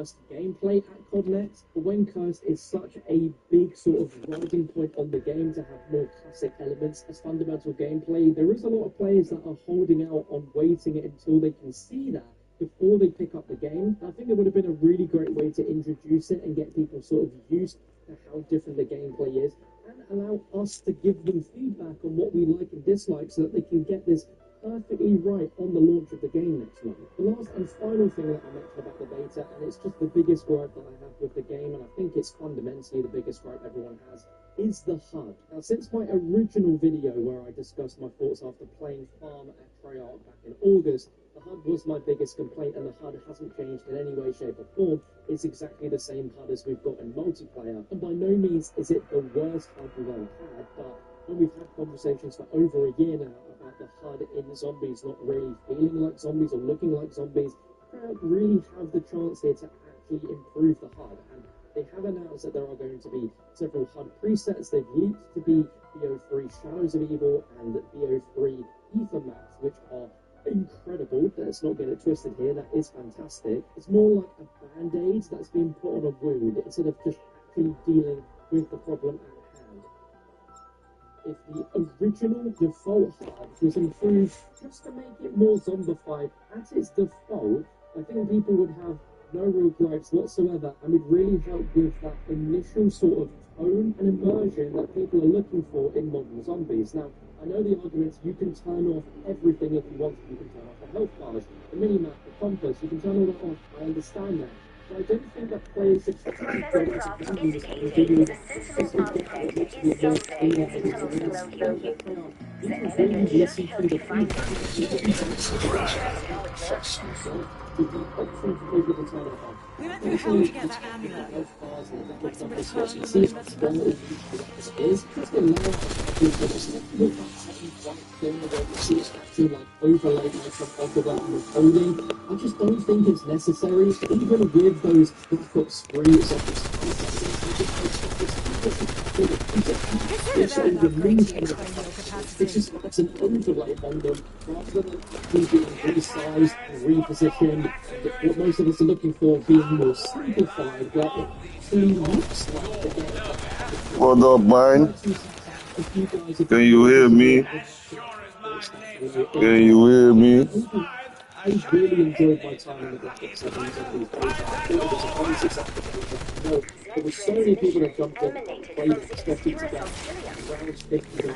cursed gameplay at COD Next, but when cursed is such a big sort of riding point on the game to have more classic elements as fundamental gameplay, there is a lot of players that are holding out on waiting until they can see that before they pick up the game. I think it would have been a really great way to introduce it and get people sort of used to how different the gameplay is, and allow us to give them feedback on what we like and dislike so that they can get this perfectly right on the launch of the game next month. The last and final thing that I mentioned about the beta, and it's just the biggest gripe that I have with the game, and I think it's fundamentally the biggest gripe everyone has, is the HUD. Now, since my original video where I discussed my thoughts after playing Farm at Treyarch back in August, the HUD was my biggest complaint, and the HUD hasn't changed in any way, shape, or form. It's exactly the same HUD as we've got in multiplayer, and by no means is it the worst HUD we've ever had, but when we've had conversations for over a year now about the HUD in zombies not really feeling like zombies or looking like zombies, Treyarch really have the chance here to actually improve the HUD, and they have announced that there are going to be several HUD presets. They've leaked to be BO3 Shadows of Evil and BO3 Ether Maps, which are incredible. Let's not get it twisted here, that is fantastic. It's more like a band-aid that's been put on a wound instead of just actually dealing with the problem at hand. If the original default HUD was improved just to make it more zombified at its default, I think people would have no real gripes whatsoever and would really help with that initial sort of tone and immersion that people are looking for in modern zombies. Now, I know the arguments, you can turn off everything if you want to. You can turn off the health bars, the minimap, the compass, you can turn all that off. I understand that. But I don't think that players should Professor Croft indicated the sensible object is someday able to locate you. The evidence should help you find We went through hell to get that amulet. Like some permanent I just don't think it's necessary, even with those Black Ops 3 it's just it's an overlay on them rather than being resized and repositioned. What most of us are looking for being more simplified, but it actually looks like the game. What up, man? Can you hear me? Can you hear me? I really enjoyed my time in the Black Ops 7 zombies beta. I thought it was a very successful beta. There were so many people that jumped in and played it, especially together. Around 50 a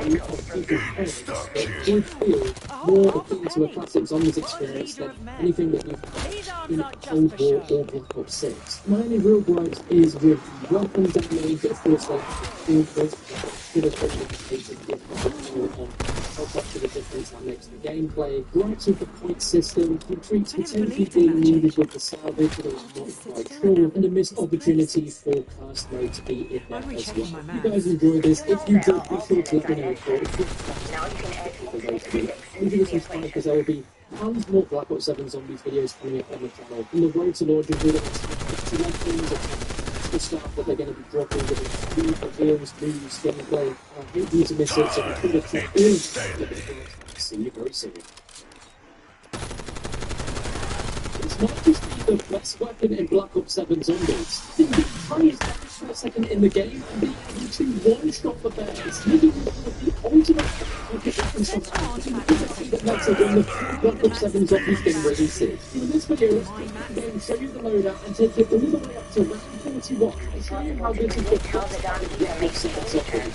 lot of people feel more akin to a classic zombies experience than anything that you've had in Cold War or Black Ops 6. My only real gripes is with weapon damage, of course, like should have been on how much of a difference that makes the gameplay. Gripes with the point system, retreats potentially being needed with the salvage, but I was not quite sure, and a missed opportunity for cast mode to be in there as well. If you guys enjoyed this, if you did, be sure to let me know your thoughts. Leave some time because there will be tons more Black Ops 7 Zombies videos coming up on the channel. On the road to launch, we're going to the stuff that they're going to be dropping with new reveals, news, gameplay. I hope you to miss it, so be sure to check all of that. See you very soon. It's not just be the best weapon in Black Ops 7 Zombies. You can freeze for a second in the game and be able to one-shot the bears. You can the ultimate that's when the Black Ops 7 Zombies game releases. In this video, I'm going to show you the loadout and take it all the way up to round 41. I'll show you how this is the first Black Ops 7 Zombies.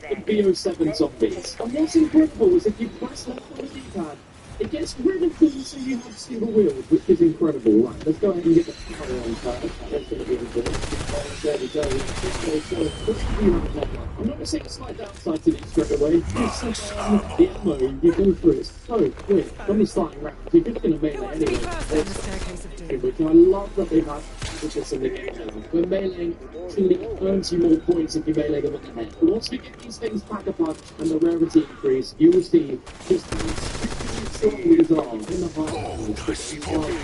The BO7 Zombies. And what's incredible is if you press left on the D-pad, it gets rid of them so you have to see the wheels, which is incredible. Right, let's go ahead and get the power on first. That's going to be important. There we go. I'm not going to say a slight downside to these straight away. You sit down, the ammo, you go through it so quick. From the starting round, you're just going to melee anyway. Which I love that they've had with this in the game now. When meleeing actually earns you more points if you melee them at the head. But once we get these things back apart and the rarity increase, you will see just how strong these are in the high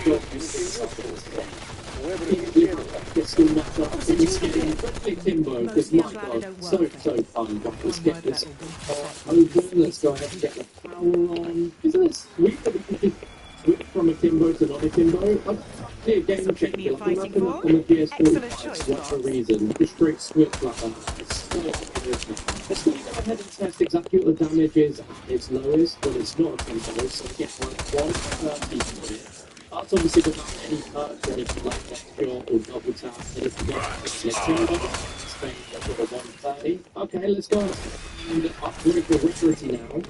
levels. Pistol match up. It's getting quickly Kimbo, because my god, so fun. Right, let's get this open. Let's go ahead and get the power on. Isn't it sweet that we can just switch from a Kimbo to not a Kimbo? I'd be a game changer. Like, imagine that on the PS4 for a reason. Just straight switch like that. It's so good. Let's quickly go ahead and test exactly what the damage is at its lowest when it's not a Kimbo. So we get like 130 for it. That's obviously without any perks or anything like that, or double tap, anything else. Let's Kimbo. Spain up with a 130. Okay, let's go and upgrade the rarity now.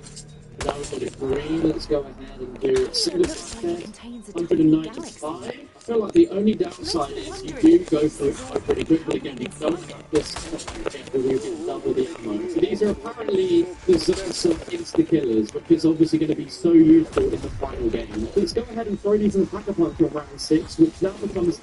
Now we've got it green. Let's go ahead and do single test. 195. I feel like the only downside is you do go through it quite pretty quickly. Again, you don't have this where you get double the ammo. So these are apparently the Xerxes insta-killers, which is obviously going to be so useful in the final game. Let's go ahead and throw these in the Pack-a-Punch for round 6, which now becomes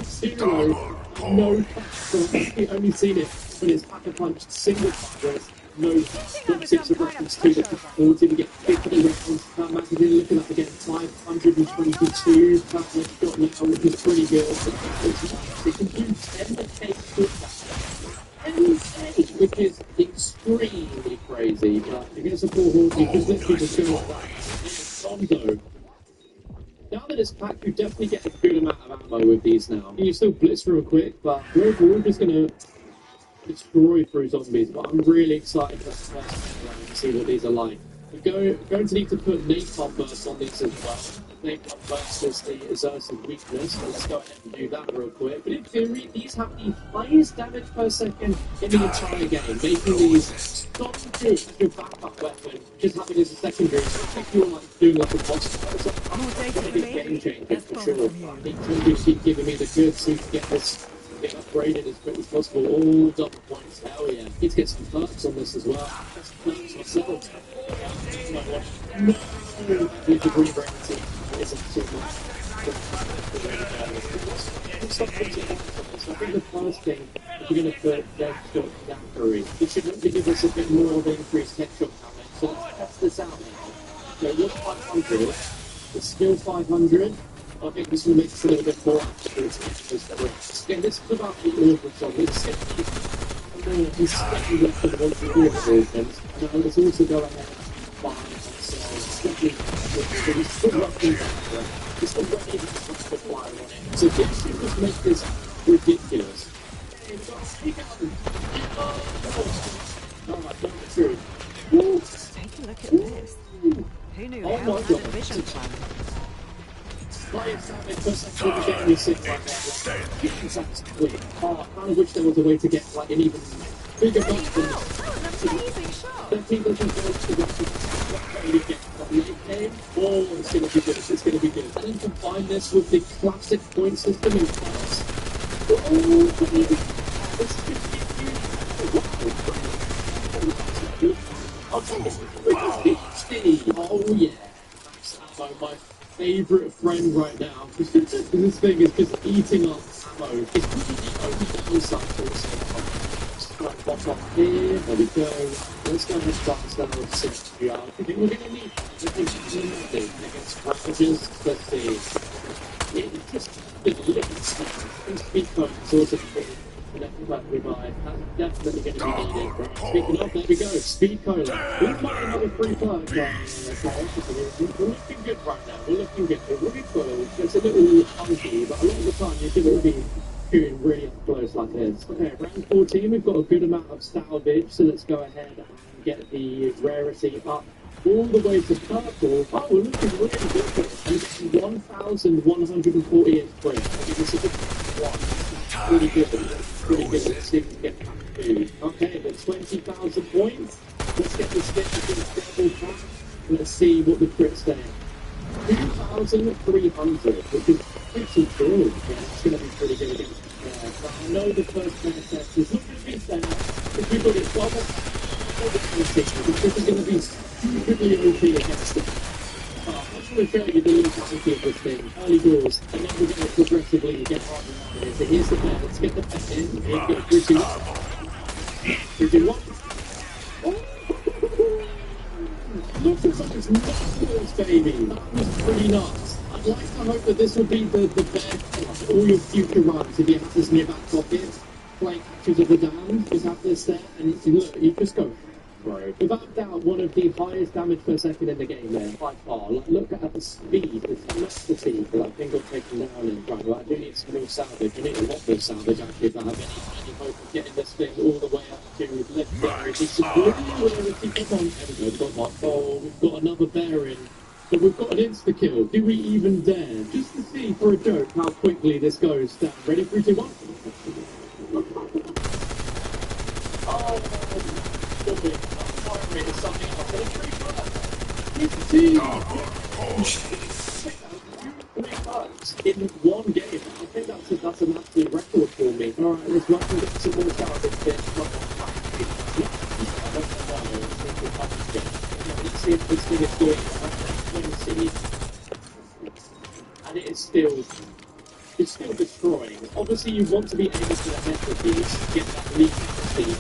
0, no touch. So I've actually only seen it when it's Pack-a-Punch single target. No, not 6 of reference to the forward to get 50 rounds per magazine. Looking up again, 522 per headshot now, which is pretty good. It can do 10k putback, which is extremely crazy. But against a 4 horse, you just literally just go like that. Sondo. Now that it's packed, you definitely get a good amount of ammo with these now. You still blitz real quick, but we're just gonna destroy through zombies, but I'm really excited for the first round to see what these are like. We're going to need to put napalm burst on these as well. Napalm burst is the Xerxes weakness, so let's go ahead and do that real quick. But in theory, these have the highest damage per second in the entire game, making these so good as your backup weapon, just having as a secondary. So if you're like doing like a boss fight or something, it's a big game changer for sure. These zombies keep giving me the goods to get this get upgraded as quick as possible. All double points. Hell yeah. Need to get some perks on this as well. Perks myself. No. With the green rarity isn't too much. Stop putting it on. So I think the first thing, if you're going to put headshot daiquiri, it should hopefully give us a bit more of an increased headshot damage. So let's test this out now. So it was 500. It's still 500. I think this will make us a little bit more accurate. Again, this is about the order song. It's slightly less than the ones we do versions. Now, let's also go ahead and find ourselves. It's still roughly back. It's still roughly the flyer on it. So this should just make this ridiculous. Alright, number 2. Take a look at this. Who knew how had a vision plan? Exactly. I kind of wish there was a way to get like an even bigger bump than Amazing shot. that people can go to the get late game. Oh, it's gonna be good. It's gonna be good. And then combine this with the classic point system in class. Oh, baby. This could be good. Oh yeah. So my favourite friend right now. This thing is just eating up ammo. It's probably the only downside to this. Right, pop up here. There we go. Let's go ahead and start this level of 60 yards. I think we're going to need against ravages. Let's see. It's just the limits. Speed code is also good. We buy. That's definitely going to be needed. Right? Speaking of, there we go. Speed cola. We might have a free perk. We're looking good right now. We're looking good. We're really close. It's a little funky, but a lot of the time you should be shooting really up close like this. Okay, round 14. We've got a good amount of salvage, so let's go ahead and get the rarity up all the way to purple. Oh, we're looking really good. And it's 1,140 inch print. I think this is a one. Pretty good. Pretty good. Let's see if we can get back to. Okay, the 20,000 points. Let's get this double pack. Let's see what the crit's saying. 2,300, which is pretty good. Yeah, it's going to be pretty good against but I know the first player test is not going to be fair. If we've got it double, this is going to be stupidly OP against it. I'm just going to show you the limitation of this thing. Early doors, and then we're going to progressively get harder and harder. So here's the plan. Let's get the pet in. Here's the 3, 2, 1. 3, 2, 1. Look at those knuckles, baby. That was pretty nuts. I like to hope that this will be the best of all your future runs if you have this in your back pocket. Playing Ashes of the Damned, just have this there, and look, you just go. Right. Without doubt, one of the highest damage per second in the game there, by far. Like, look at the speed, the tenacity that that thing got taken down in. Right, well, I do need some more salvage. I need a lot more salvage, actually, if I have any hope of getting this thing all the way up to legendary. Come on, there we go, we've got my bowl, we've got another bear in. But we've got an insta-kill. Do we even dare? Just to see, for a joke, how quickly this goes down. Ready? 3, 2, 1. Oh, stop it. Fire it is something else. And a 3 bucks in one game. I think that's an absolute record for me. Alright, let's run and get some more salvage bits. Let's see if this thing is doing it. And it is still destroying. Obviously, you want to be able to head with these, get that lead speed.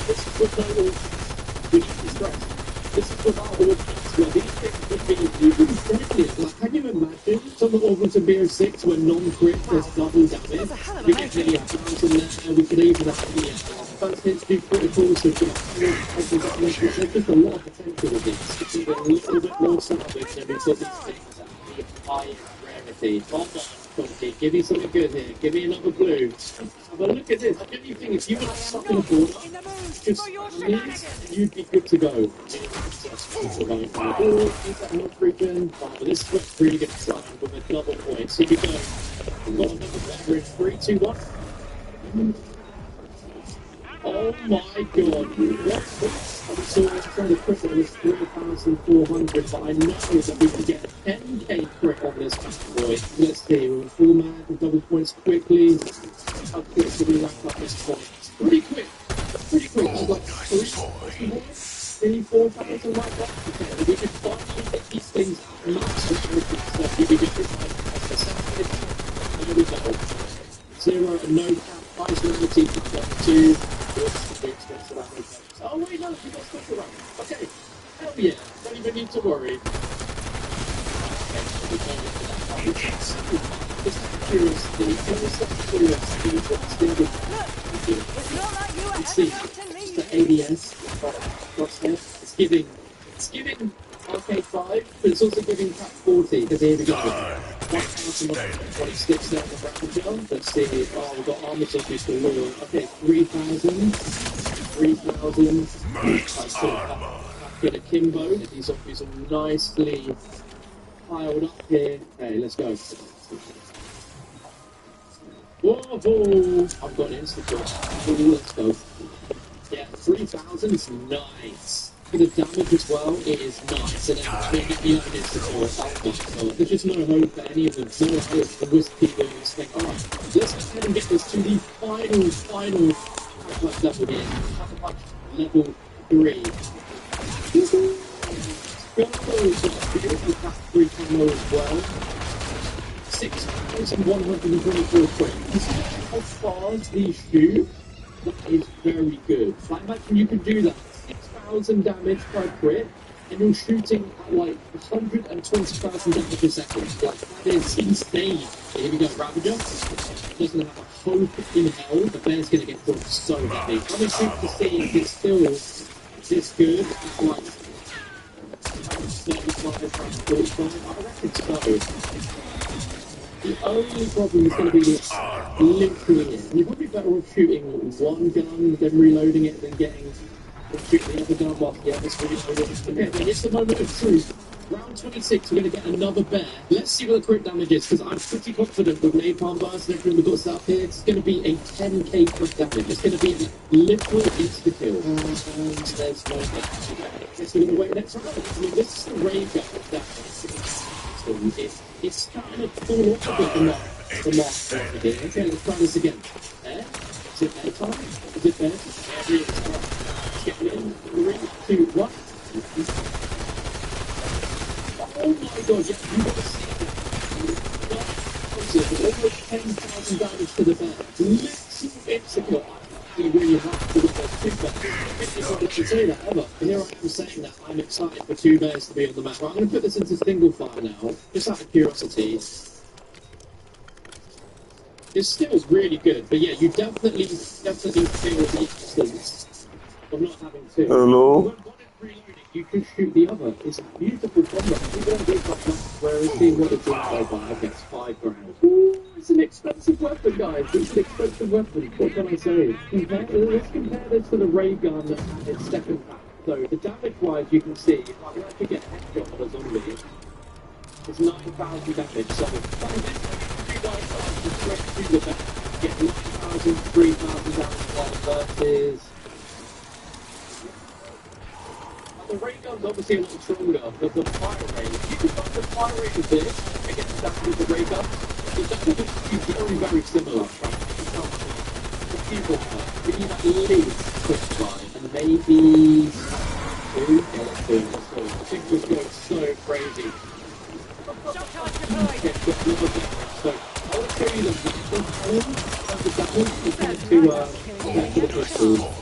This is with no ordnance. We need to stress. This is without ordnance, where these things would be even brilliant. Like, can you imagine some of Ordnance and BO6 where non-crit does double damage? We get nearly 1,000 there, we could even have the first hits do criticals, so there's just a lot of potential with this. It's even a little bit more salvage, and we've got these things at the highest rarity. Come on, Funky, give me something good here. Give me another blue. Have a look at this. I don't think if you were stuck in a border, just you'd be good to go. This is a really good sign with a double point. So we go. We've got another better in 3, 2, 1. Oh my god. I'm sorry, I'm trying to crit it was 3,400, but I know that we can get a 10k crit on this boy. Let's see, we're full man, double points quickly. How quick do we wrap up this point? Pretty quick. It's like 3, 4,000 like that. Okay, we can finally get these things max stuff. You can get this there we go. 0 and no cap. Price limited to 2. Oh wait, no, you got stuff around. Okay, hell yeah, don't even need to worry. Just curiosity, It's not like you were see, ever going to leave. the ADS, it's giving Arcade 5, but it's also giving Cap 40, because here we go. 1,126 down the bracket jump. Let's see, oh, we've got armor increase for loyal. Okay, 3,000. 3,000. Get a Kimbo. These zombies are nicely piled up here. Okay, let's go. Whoa! I've got an insta-kill. Let's go. Yeah, 3,000 is nice. For the damage as well, it is nice. And then maybe even insta-kill. There's just no hope for any of them. No hope for Wispy doing this thing. Alright, let's go ahead and get this to the final level here. Level 3. Beautiful Cap 3 camo as well. 6,124 crit. You see how fast these shoot? That is very good. Like, imagine you could do that. 6,000 damage per crit, and you're shooting at like 120,000 damage a second. Like, that is insane. Here we go, Ravager. Doesn't have a hope in hell. The bear's gonna get pulled so heavy. I'm intrigued to see if it's still this good at like 35, 45. I reckon so. The only problem is going to be this literally it. You're probably better off shooting one gun, then reloading it, than shooting the other gun whilst the other's reloading. Okay, then it's the moment of truth. Round 26, we're going to get another bear. Let's see what the crit damage is, because I'm pretty confident with Napalm Burst and everything we've got set up here. It's going to be a 10k crit damage. It's going to be a literal insta-kill. There's no way. Guess we're going to wait next round. I mean, this is the rage of that. It's starting to fall off a bit, the mark over here. Okay, let's try this again. There. Is it there time? Is it there? There it is. Let's get it in. 3, 2, 1. Oh my god, yeah, you gotta see that. Almost 10,000 damage to the bear. Literal insta-kill. You really have to look at 2 I should say that ever. And here I am saying that I'm excited for two bears to be on the map. Right, I'm going to put this into single fire now, just out of curiosity. It's still really good, but yeah, you definitely feel the absence of not having two. Hello? When one is reloading, you can shoot the other. It's a beautiful combo. You don't get like that, whereas seeing what it's doing so far gets £5 grand. Ooh, it's an expensive weapon, guys. It's an expensive weapon. What can I say? Let's compare this to the ray gun and its second pack. So the damage-wise, you can see, if I can actually get a headshot on a zombie, it's 9,000 damage. So straight to the back, get 9,000, 3,000 damage versus. The ray gun's obviously a lot stronger, but the fire rate, you can find the fire rate of this against that with the ray gun. The damage is very, very similar. The keyboard, we need at least 25 and maybe 2. Yeah, let's do it. I think we're going so crazy. So, I'll show you the the pistol.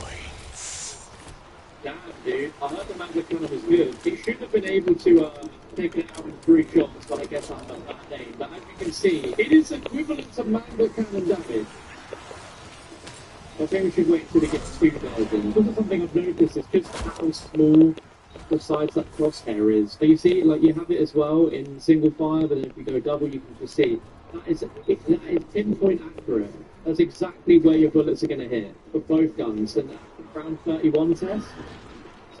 Damn, dude. I heard the Magna Cannon was good. It should have been able to take it out in 3 shots, but I guess I have a bad name. But as you can see, it is equivalent to Magna Cannon damage. I think we should wait until we get 2 versions. This is something I've noticed, it's just how small the size that crosshair is. So you see, like, you have it as well in single fire, but then if you go double, you can just see. That is pinpoint accurate. That's exactly where your bullets are going to hit for both guns. And round 31 test,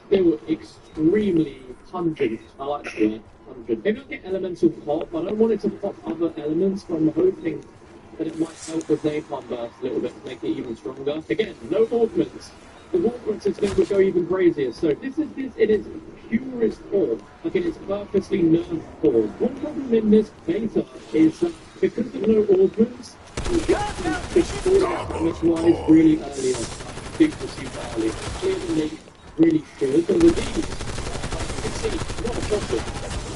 still extremely pungent. I like the word pungent. Maybe I'll get elemental pop. I don't want it to pop other elements, but I'm hoping that it might help with napalm burst a little bit to make it even stronger. Again, no augments. The augments is going to go even crazier. So this in its purest form, like in its purposely nerfed form. One problem in this beta is that because of no augments, it's damage-wise really early on. Super early. Clearly, really should. But with these, you can see, not a problem.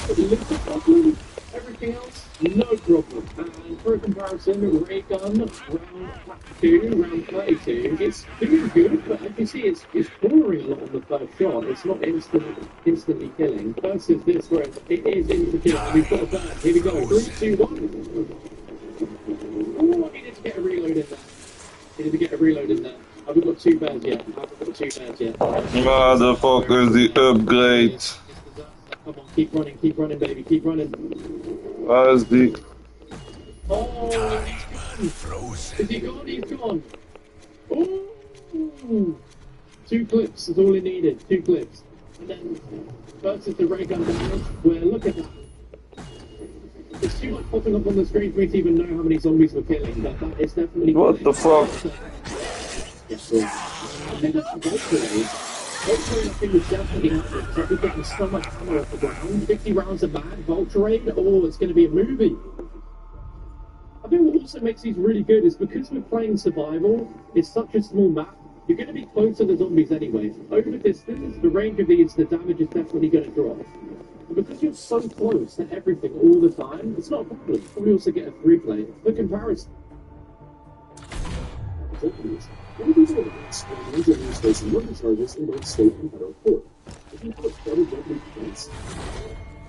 But the little problem, everything else, no problem. And for a comparison, ray gun, round 32, it's doing good, but as you see, it's pouring a lot on the first shot. It's not instantly killing. Versus this, where it is instant killing. We've got a bird. Here we go. 3, 2, 1. Oh, I needed to get a reload in there. I've got 2 bears yet. Motherfuckers, the upgrade. Come on, keep running, baby, keep running. Where's the... Oh, is he gone? He's gone. Oh, 2 clips is all he needed, 2 clips. And then versus the ray gun damage, where look at that. There's too much popping up on the screen for me to even know how many zombies we're killing, but that is definitely... What the fuck? Yes, I think that's Valkyrie. Valkyrie, I think, is definitely accurate. So we're getting so much ammo off the ground. 50 rounds a mag, Valkyrie. Oh, it's going to be a movie. I think what also makes these really good is because we're playing survival, it's such a small map, you're going to be close to the zombies anyway. Over distance, the range of these, the damage is definitely going to drop. And because you're so close to everything all the time, it's not a problem. You probably also get a 3-play. For comparison. Many people have asked why non-Germans facing murder charges in both state and federal court. If you put double jeopardy defense,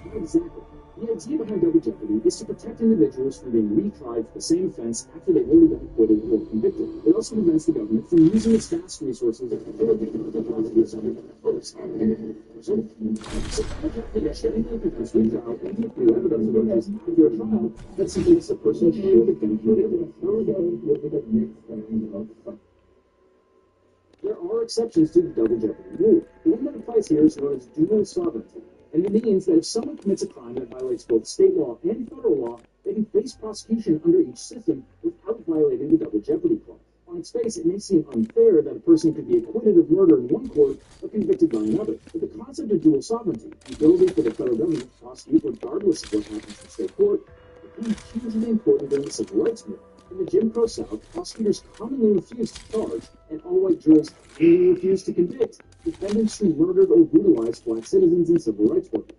not exactly. The idea behind double jeopardy is to protect individuals from being retried for the same offense after they've already been acquitted or convicted. It also prevents the government from using its vast resources to prosecute somebody first. So, getting the defense retrial and the appeal evidence of evidence after a trial that suggests a person should have been acquitted. There are exceptions to the double jeopardy rule. The one that applies here is known as dual sovereignty, and it means that if someone commits a crime that violates both state law and federal law, they can face prosecution under each system without violating the double jeopardy clause. On its face, it may seem unfair that a person could be acquitted of murder in one court but convicted by another. But the concept of dual sovereignty, the ability for the federal government to prosecute regardless of what happens in state court, became hugely important during the civil rights movement. In the Jim Crow South, prosecutors commonly refused to charge, and all-white juries commonly refused to convict defendants who murdered or brutalized black citizens and civil rights workers.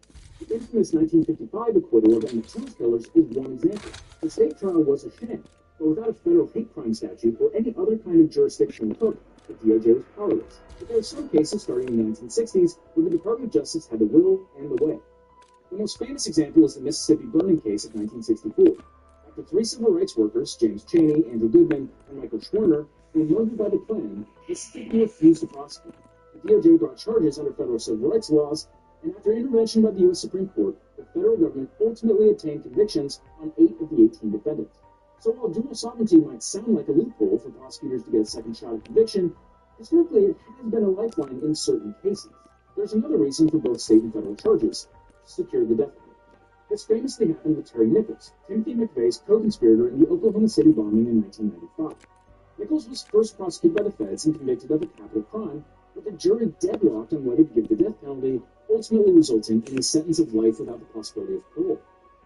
The infamous 1955 acquittal of Emmett Till's killers is one example. The state trial was a sham, but without a federal hate crime statute or any other kind of jurisdiction took, The DOJ was powerless, but there were some cases starting in the 1960s where the Department of Justice had the will and the way. The most famous example is the Mississippi burning case of 1964. After three civil rights workers, James Chaney, Andrew Goodman, and Michael Schwerner, were murdered by the Klan, Mississippi refused to prosecute. The DOJ brought charges under federal civil rights laws, and after intervention by the U.S. Supreme Court, the federal government ultimately obtained convictions on 8 of the 18 defendants. So while dual sovereignty might sound like a loophole for prosecutors to get a second shot at conviction, historically it has been a lifeline in certain cases. There's another reason for both state and federal charges: to secure the death penalty. This famously happened with Terry Nichols, Timothy McVeigh's co-conspirator in the Oklahoma City bombing in 1995. Nichols was first prosecuted by the feds and convicted of a capital crime, but the jury deadlocked on whether to give the death penalty, ultimately resulting in a sentence of life without the possibility of parole.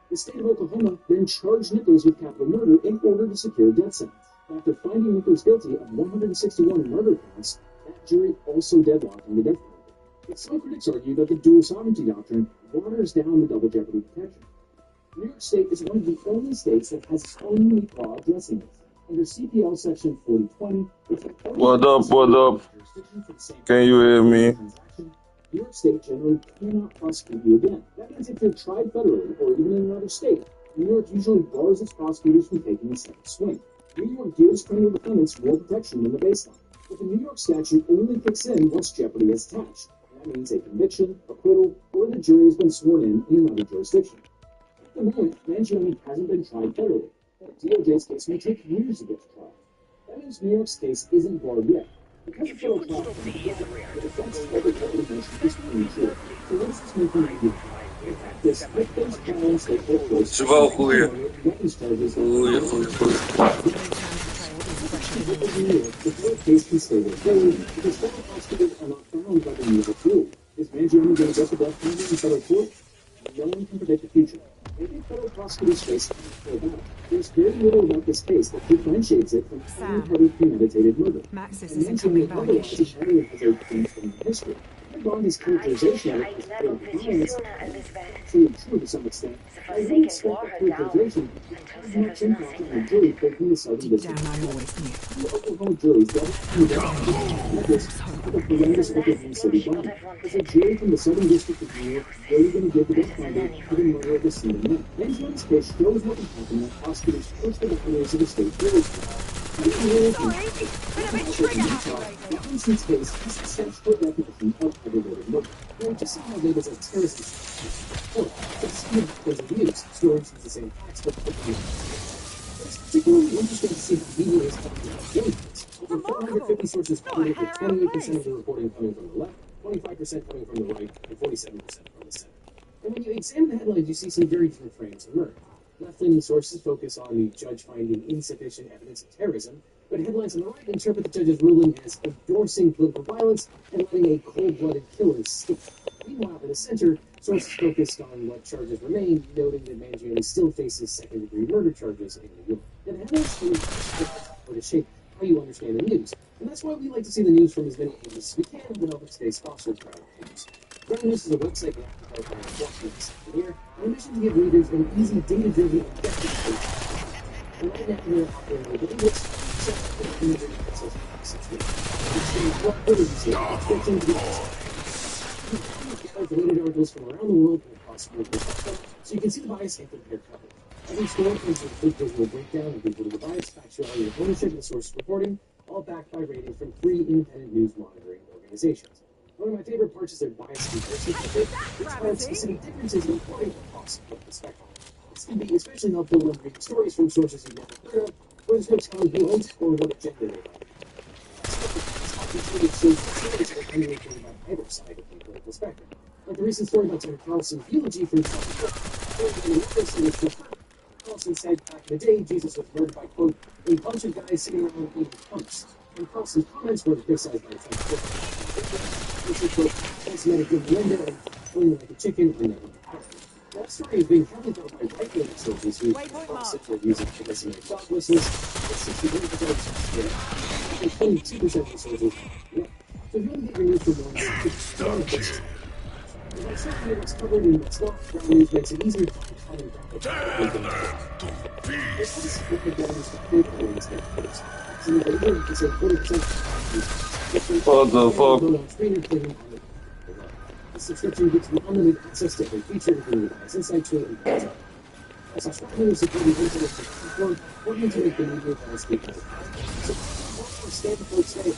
The state of Oklahoma then charged Nichols with capital murder in order to secure a death sentence. After finding Nichols guilty of 161 murder counts, that jury also deadlocked on the death penalty. But some critics argue that the dual sovereignty doctrine waters down the double jeopardy protection. New York State is one of the only states that has its own unique law addressing this. Under CPL Section 4020, which What up? What up? Can you hear me? New York State generally cannot prosecute you again. That means if you're tried federally or even in another state, New York usually bars its prosecutors from taking a second swing. New York gives criminal defendants more protection than the baseline. But the New York statute only kicks in once jeopardy is attached. That means a conviction, acquittal, or the jury has been sworn in another jurisdiction. At the moment, Mangione hasn't been tried federally, but DOJ's case may take years to get to trial. That means New York's case isn't barred yet. Because of federal trial, the defense of every federal mention is premature, so what does this mean for New York? In practice, if those trials take place, Чувал хуя. weapons charges, Хуя. the court case can stay with failure because federal prosecutors are not bound by the New York rule. Is Mangione going to get the death penalty in federal court? No one can predict the future. Maybe federal prosecutors face a battle. There's very little about this case that differentiates it from any premeditated murder. Maxis And isn't coming back otherwise yet. is very has a thing from history. Bond's characterization of it as being violence actually true to some extent. I would expect that characterization to have much impact on the jury taking the Southern Deep down, District. I always knew. The Oklahoma juries got the horrendous Oklahoma City bombing. As a jury from the Southern District of New York really going to give the death penalty to the murder of the same man. Mangiane's case shows what can happen when prosecutors push the defendants of the state jury. Sorry, been a bit trigger happy. The Hudson's case is the statutory definition of aggravated murder. Now, just see how labels as terrorist or just see ways of use. Storage is the same facts, but different. It's particularly interesting to see how media is talking about guns. Over 450 sources quoted with 28% of the reporting coming from the left, 25% coming from the right, and 47% from the center. And when you examine the headlines, you see some very different frames emerge. Left-leaning sources focus on the judge finding insufficient evidence of terrorism, but headlines on the right interpret the judge's ruling as endorsing political violence and letting a cold-blooded killer stick. Meanwhile, in the center, sources focused on what charges remain, noting that Mangione still faces second-degree murder charges in New York. And headlines really shape how you understand the news. And that's why we like to see the news from as many angles as we can to help it stay sponsored by our news. Ground News is a website that developed by Washington here, on a mission to give readers an easy, data-driven, objective take. And right now, we're operating with English, except for the imagery and social access. Which is what others say, expecting to be related articles from around the world and across the world, so you can see the bias and compare coverage. Every story comes with a full visual breakdown of the bias, factuality, and ownership of the source reporting, all backed by ratings from 3 independent news monitoring organizations. One of my favorite parts is their bias comparison method, which finds specific differences in reporting across the spectrum. This can be especially helpful when reading stories from sources you've never heard of, where the scripts come built, or what agenda they have. It shows that stories are communicated by either side of the political spectrum. Like the recent story about Tucker Carlson's eulogy for Trump. Carlson said back in the day, Jesus was murdered by, quote, a bunch of guys sitting around eating punks. And Carlson's comments were criticized by Trump. Which is, quote, anti-Semitic innuendo and feeling like a chicken or never that story is being heavily done by right-wing sources who concept of using anti-Semitic dog whistles, and 61% and 22% of the sources. Yeah. So if you want to get your news from one, it's one of those. If I certainly it's covered in what's not, Ground News makes it easier to find This is what the government's perspective on this next case. So the government can say 40% What the fuck? The subscription gets you unlimited access to every feature, including device insight tool and content. A subscriber is supporting internet platform, working to make the media landscape more standard.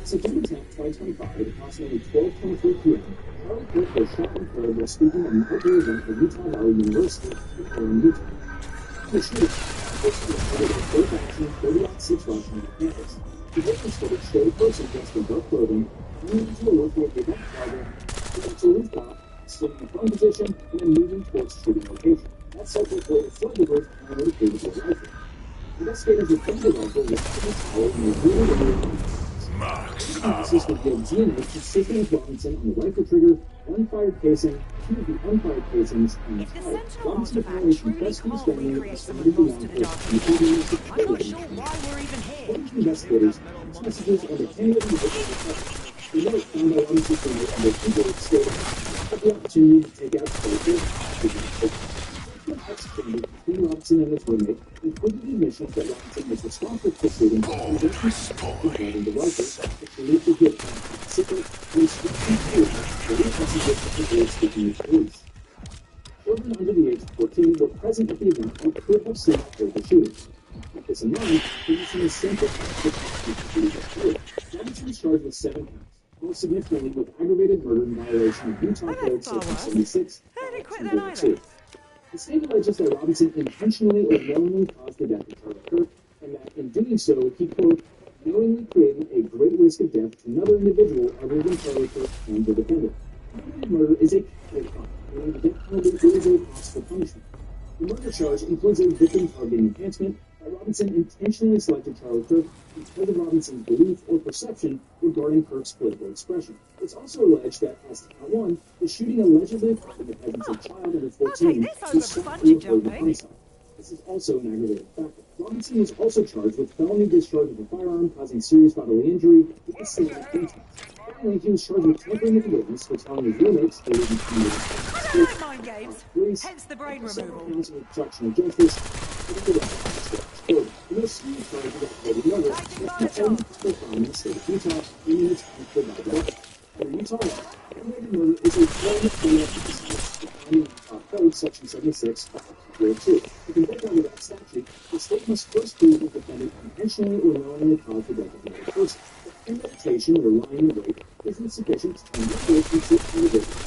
September 10th, 2025, at approximately 12:23 p.m., Charlie Kirk was shot and killed while speaking at an outdoor event at Utah Valley University in Orem, Utah. The shooter reported a bolt action 30-6 rifle on campus. The victim footage showed a person dressed in dark clothing running into a local event wagon, getting to a rooftop, sitting in a prone position, and then moving towards the shooting location. That subject later fled the roof and located the rifle. Investigators returned the rifle with the tower and reviewed the analysis revealed DNA consistent with Robinson on the rifle trigger, one fired casing, two of the unfired casings, and the tire. Robinson apparently confessed to his family and surrendered the law enforcement. I'm not sure why we're even here. According to investigators, text messages on the candidate individual the note found by Robinson's finger on the keyboard stated, "Have the opportunity to take out the exchange between Robinson and his roommate included the admissions that Robinson was responsible for shooting regarding the rifle, which believed to hit secret police messages that were speaking to police. Children under the age of 14 were present at the event and could have seen the shooting. With this in mind, Robinson is simple Robinson is charged with 7 counts, most significantly with aggravated murder in violation of Utah Code Section 76. The state alleges that Robinson intentionally or knowingly caused the death of Charlie Kirk, and that in doing so, he, quote, knowingly created a great risk of death to another individual other than Charlie Kirk and the defendant. Aggravated murder is a capital crime, meaning the death penalty is a possible punishment. The murder charge includes a victim targeting enhancement that Robinson intentionally selected Charlie Kirk because of Robinson's belief or perception regarding Kirk's political expression. It's also alleged that, as to count 1, the shooting allegedly occurred in the presence of a child under 14 who sought to avoid the homicide. This is also an aggravated factor. Robinson was also charged with felony discharge of a firearm causing serious bodily injury with the same offense. Finally, he was charged with tampering with the witness for telling his roommates they would be committed. I don't like mind games, hence the brain removal. Counts of obstruction of justice, the most serious charge of aggravated murder was the only possible crime in the state of Utah, meaning it's time to provide the weapon. Under Utah law, aggravated murder is a form of criminal offense defined in Utah Code Section 76, 2. To convict under that statute, the state must first prove the defendant intentionally or knowingly caused the death of another person. If premeditation or lying in wait isn't sufficient to turn the court into an individual.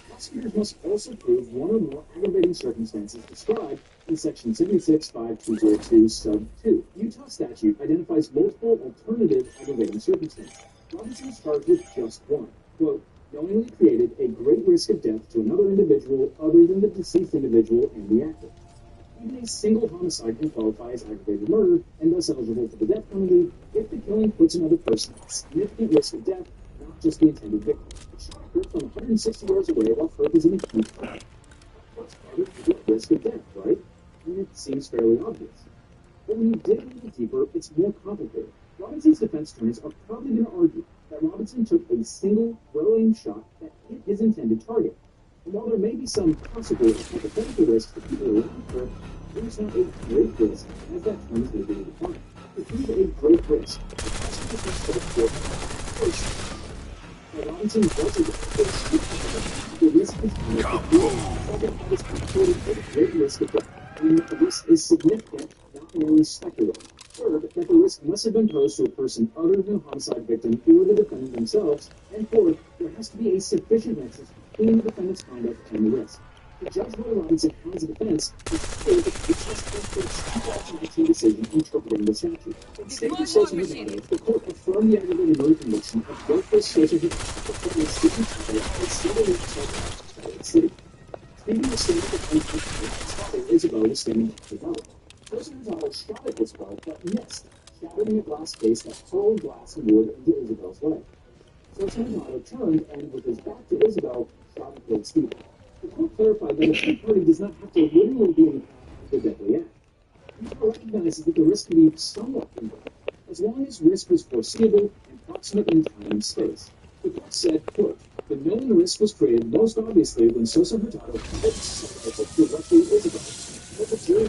Prosecutors must also prove one or more aggravating circumstances described in Section 76.5202 sub 2. Utah statute identifies multiple alternative aggravating circumstances. Robinson is charged with just one. Quote, knowingly created a great risk of death to another individual other than the deceased individual and the actor. Even a single homicide can qualify as aggravated murder and thus eligible for the death penalty if the killing puts another person at significant risk of death, not just the intended victim. It shot Kirk from 160 yards away while Kirk is in a huge fire. What's harder to get risk of death, right? I mean, it seems fairly obvious. But when you dig a little deeper, it's more complicated. Robinson's defense attorneys are probably going to argue that Robinson took a single, well-aimed shot that hit his intended target. And while there may be some possible hypothetical risk to people around Kirk, there's not a great risk, as that term is legally defined. To prove a great risk, the prosecutors must put forth first. That Robinson was a the risk is second, is actually a great risk of death. And the risk is significant, not merely speculative. Third, that the risk must have been posed to a person other than the homicide victim or the defendant themselves. And fourth, there has to be a sufficient nexus between the defendant's conduct and the risk. To judge whether Robinson has a defense is clear that the Supreme Court's 2018 decision interpreting the statute. In State v. Sosa Hurtado, the court affirmed the aggravated murder conviction of both Sosa Hurtado and Stephen Hurtado and Stephen Hurtado City. Speaking of Stephen Hurtado, Isabel was standing to develop. Sosa Hurtado shot at Isabel but missed, shattering a glass case that hurled glass and wood into Isabel's leg. Sosa Hurtado turned and, with his back to Isabel, shot and killed Stephen. The court clarified that a third party does not have to literally be in the path of the deadly act. The court recognizes that the risk can be somewhat involved, as long as risk was foreseeable and proximate in time and space. The court said, quote, the known risk was created most obviously when Sosa Hurtado hit directly at Isabel, but the jury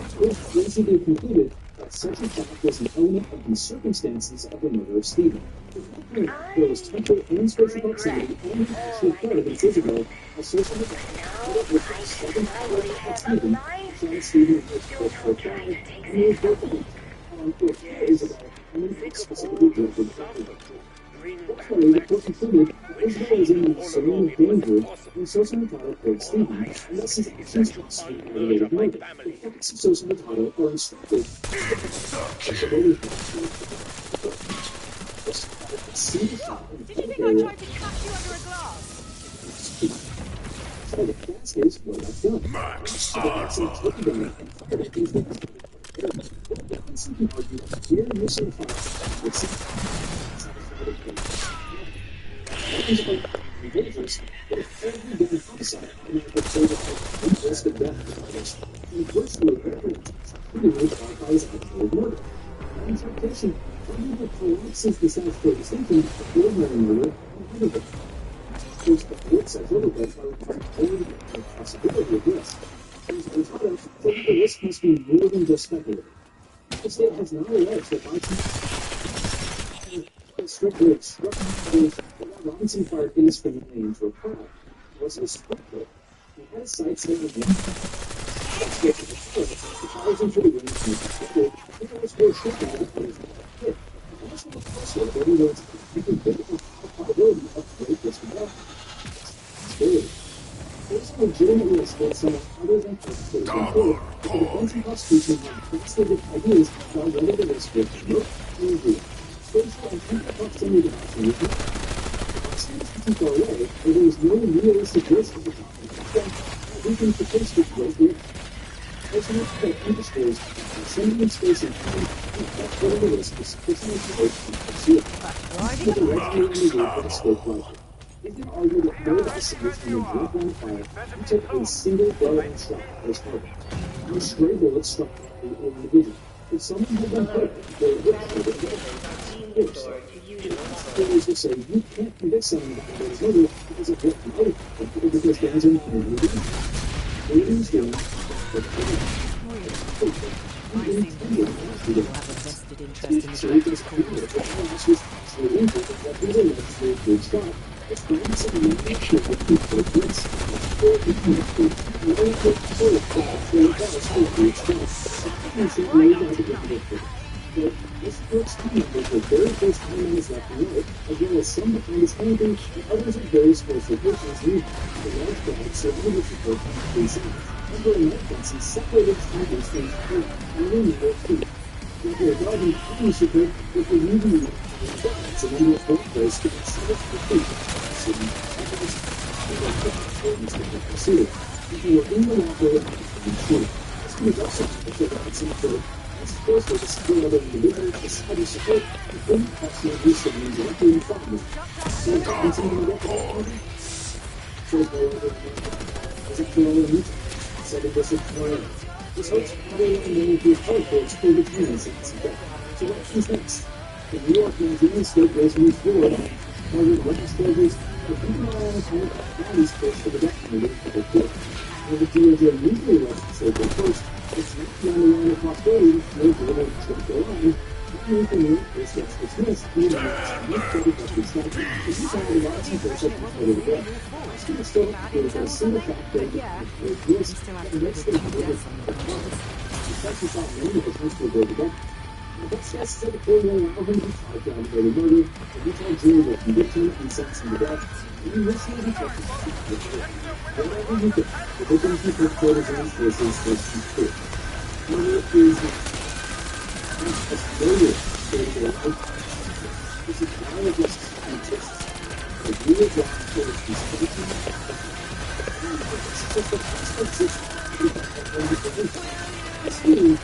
reasonably concluded that that such a fact was an element of the circumstances of the murder of Stephen. There was temporal and spatial proximity and the actual threat of Isabel associated with the second part of Stephen, shot Stephen in his fourth five, and he was both of them. For Isabel, and then specifically directed the Ultimately, the court concluded that Isabel was in the zone of danger when Sosa Hurtado killed Stephen, and thus his actions constitute aggravated murder. The facts of Sosa Hurtado are instructive. Did you think I tried to cut you under a glass? So the task is what I've done. Max the vaccine took the gun and fired at these things. The Hudson can argue that clear use of fire would see weapons are dangerous, but if every gun homicide automatically played at risk of death to others, then virtually every attack, including by his actual murder. In interpretation, arguably collapses the statutory distinction of ordinary murder and heavy murder. There's the court says overbreak by requiring only the possibility of risk. There's Hurtado that the risk must be more than just speculative. The state has not alleged that by strictly obstructing Robinson fired indiscriminately into a crowd. It was a spectacle. He had his sights set on the fires into the room and the was more shooting than others hit. Also, the closer there was a probability of great risk of death. Scary. There's legitimately exploit someone other than purpose that has been killed, but the defense and prosecution have translated ideas about whether the risk would be or injury. Spatial and temporal proximity to action is not. The proximity is too far away, where there is no realistic risk of the topic. Then, we can propose to great risk. Personal that underscores proximity in space and time, and that whatever risk is sufficiently close to pursue it. Put the resume in the room for the scope rifle. You can argue that no vaccines from the group one fire, you took a single relevant shot as target. And a stray bullet struck the individual. If someone had been hurt, they would have been forced. Theories will say you can't convict someone of his murder because of what might have happened, or because guns are inherently dangerous. Leading is doing what they do. I think people have a vested interest in the director's call. It's the reason we make sure that people risk. But this first team was the very first time on his left and right, as well as some behind his handgun and others at various close locations near the large crowd serving the support on three sides. Under a night fence, he separated his handguns from his feet and leaned their feet. After a driving company support, with the moving it's a number of workplace to consider the feet. People were in the walkway and shooting. This can be also the Hudson River. As opposed to the secure other individuals, the side of support, the only possible use of means directly in front of them. So, continuing to get so, as a criminal said it was a crime. This hopes probably will be hard for its co-determinants in this event. So, what comes next? The New York Montana State goes moves forward. Harvard legislators are keeping an eye on the bodies first for the death penalty for the court. While the DOJ usually lets the state go first, it's not beyond the line of possibility that no global trip go on. Even if the new case gets dismissed, even though it's not federal justice study, if you find the lots of things that can cover the death, it's going to still there is a single factor that is risk and makes them able to find the problem. Especially found many of the things to avoid the death. The best guess is that the court will allow him to be tried for aggravated murder, the detailed jury will convict him and sentence him to death, and he risks being charged with whatever you do, the victims who put court exams versus first and true. Murder is not a failure to their life. This is not a justice scientist. The real job for the constitution and it's just the consequences of the constitution. This means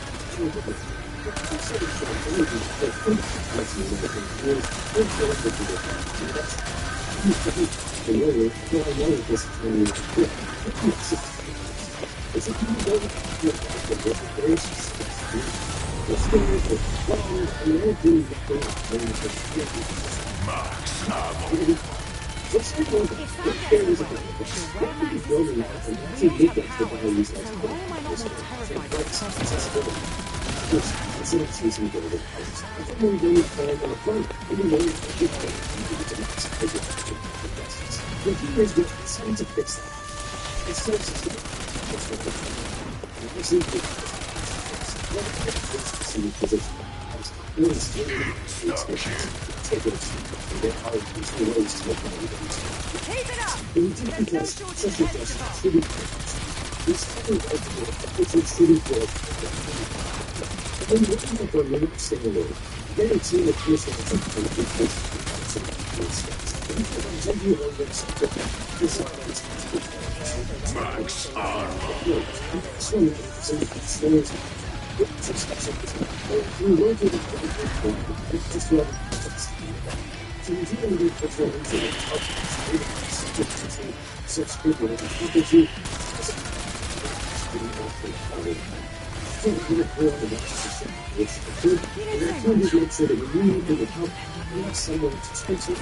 building that, and actually Really look have at the power. values So that's why put am I not this more way. terrified of It's the accessibility. It's an accessible building. I think when you plan on the front, even though it's a good thing, you think it's a nice figure. The key is we're trying to fix that. It's so systemic. It's what we're doing. And I see it. Keep it up! And you There's no because shortage such of a heads to just bob. shitty this fucking ultimate it's a shitty world. And then looking at the limit standard, guarantee the person is like the biggest Max Armor. Such people that how you make sure that when you need them to help, you have someone to speak to.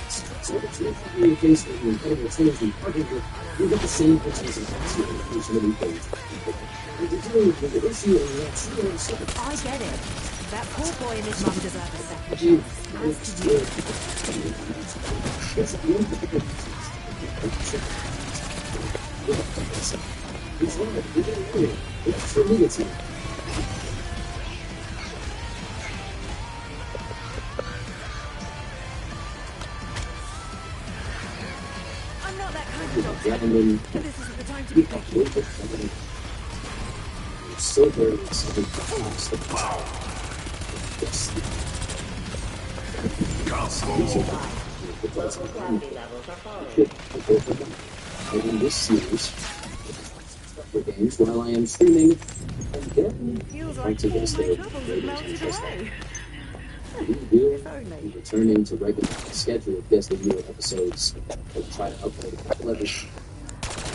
So it's not really a case where you're incredible change in parking group, you get the same person's intensity in each and every thing. And you're dealing with the issue and you're not sure yourself. I get it. That poor boy and his mum deserve a second chance. As to you. It's the end of the it's right, you're getting it. It's for me, it's I'm not that kind of doctor. gentlemen. This isn't the time to be picky. So very excited. Yes. And in this series, for games while I am streaming, and then Feels I like to all get a my state troubles of have ratings melted and just away. we will If only. be returning to regular scheduled Destiny Hero episodes and try to upload a couple of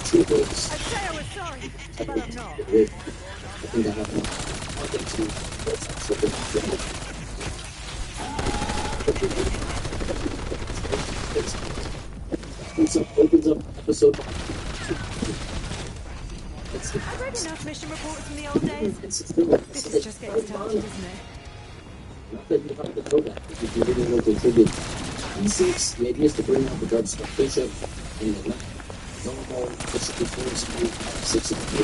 troopers. I'd say I was sorry, but I'm not. I think I have enough. I'll get to that's actually opens up episode. I've read enough mission reports from the old days. This is just getting started, isn't it? Not that you have to know that, if you really want to contribute. E6, the idea is to bring out the Dark Star Bishop and the normal Pacific Force 6 of the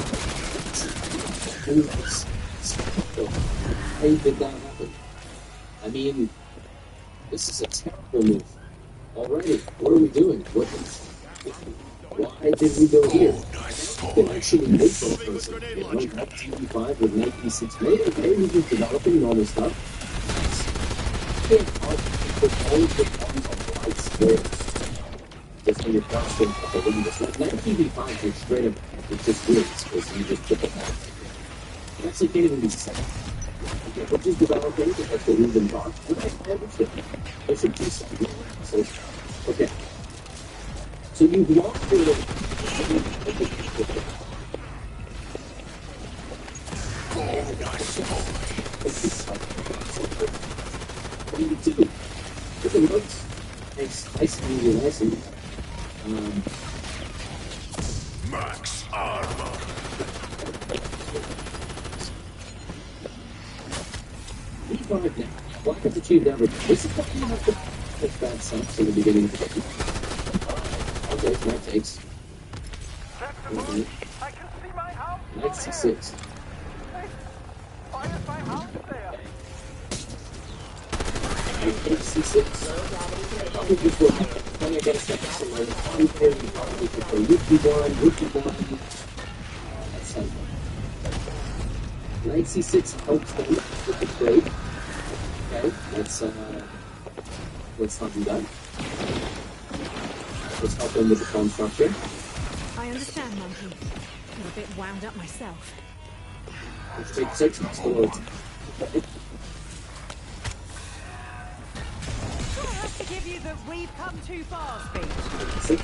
how did that happen? I mean, this is a terrible move. Already, what are we doing? Why did we go here? You can actually make that person. You know, TV5 with 96, maybe just developing normal stuff. You can't put all of the ones on the right squares. Just when you're crossing up the windows. Like 9TV5 is straight up, it just wins, because you just put them on. That's like getting these set. Okay, but just developing, like the Ruben Dark, and I understand. That should be something. So, okay. So you've walked through the you too. Look at looks. Nice to meet you, nice and Max Armor. V5 now. Why have to achieve everything? This is what you have to push that sense in the beginning of the game. Okay, my takes. I can see my house. 96. Why is my house there? 86. Probably just what when I get a second somewhere, the fun thing, probably could play Rookie one. That's something. 96 helps them with the trade. Okay, let's not do that. Let's help them with the phone structure. I understand, Monkey. I'm a bit wound up myself. Let's take 6 next to loads. Do I have to give you the "we've come too far" speech? 6.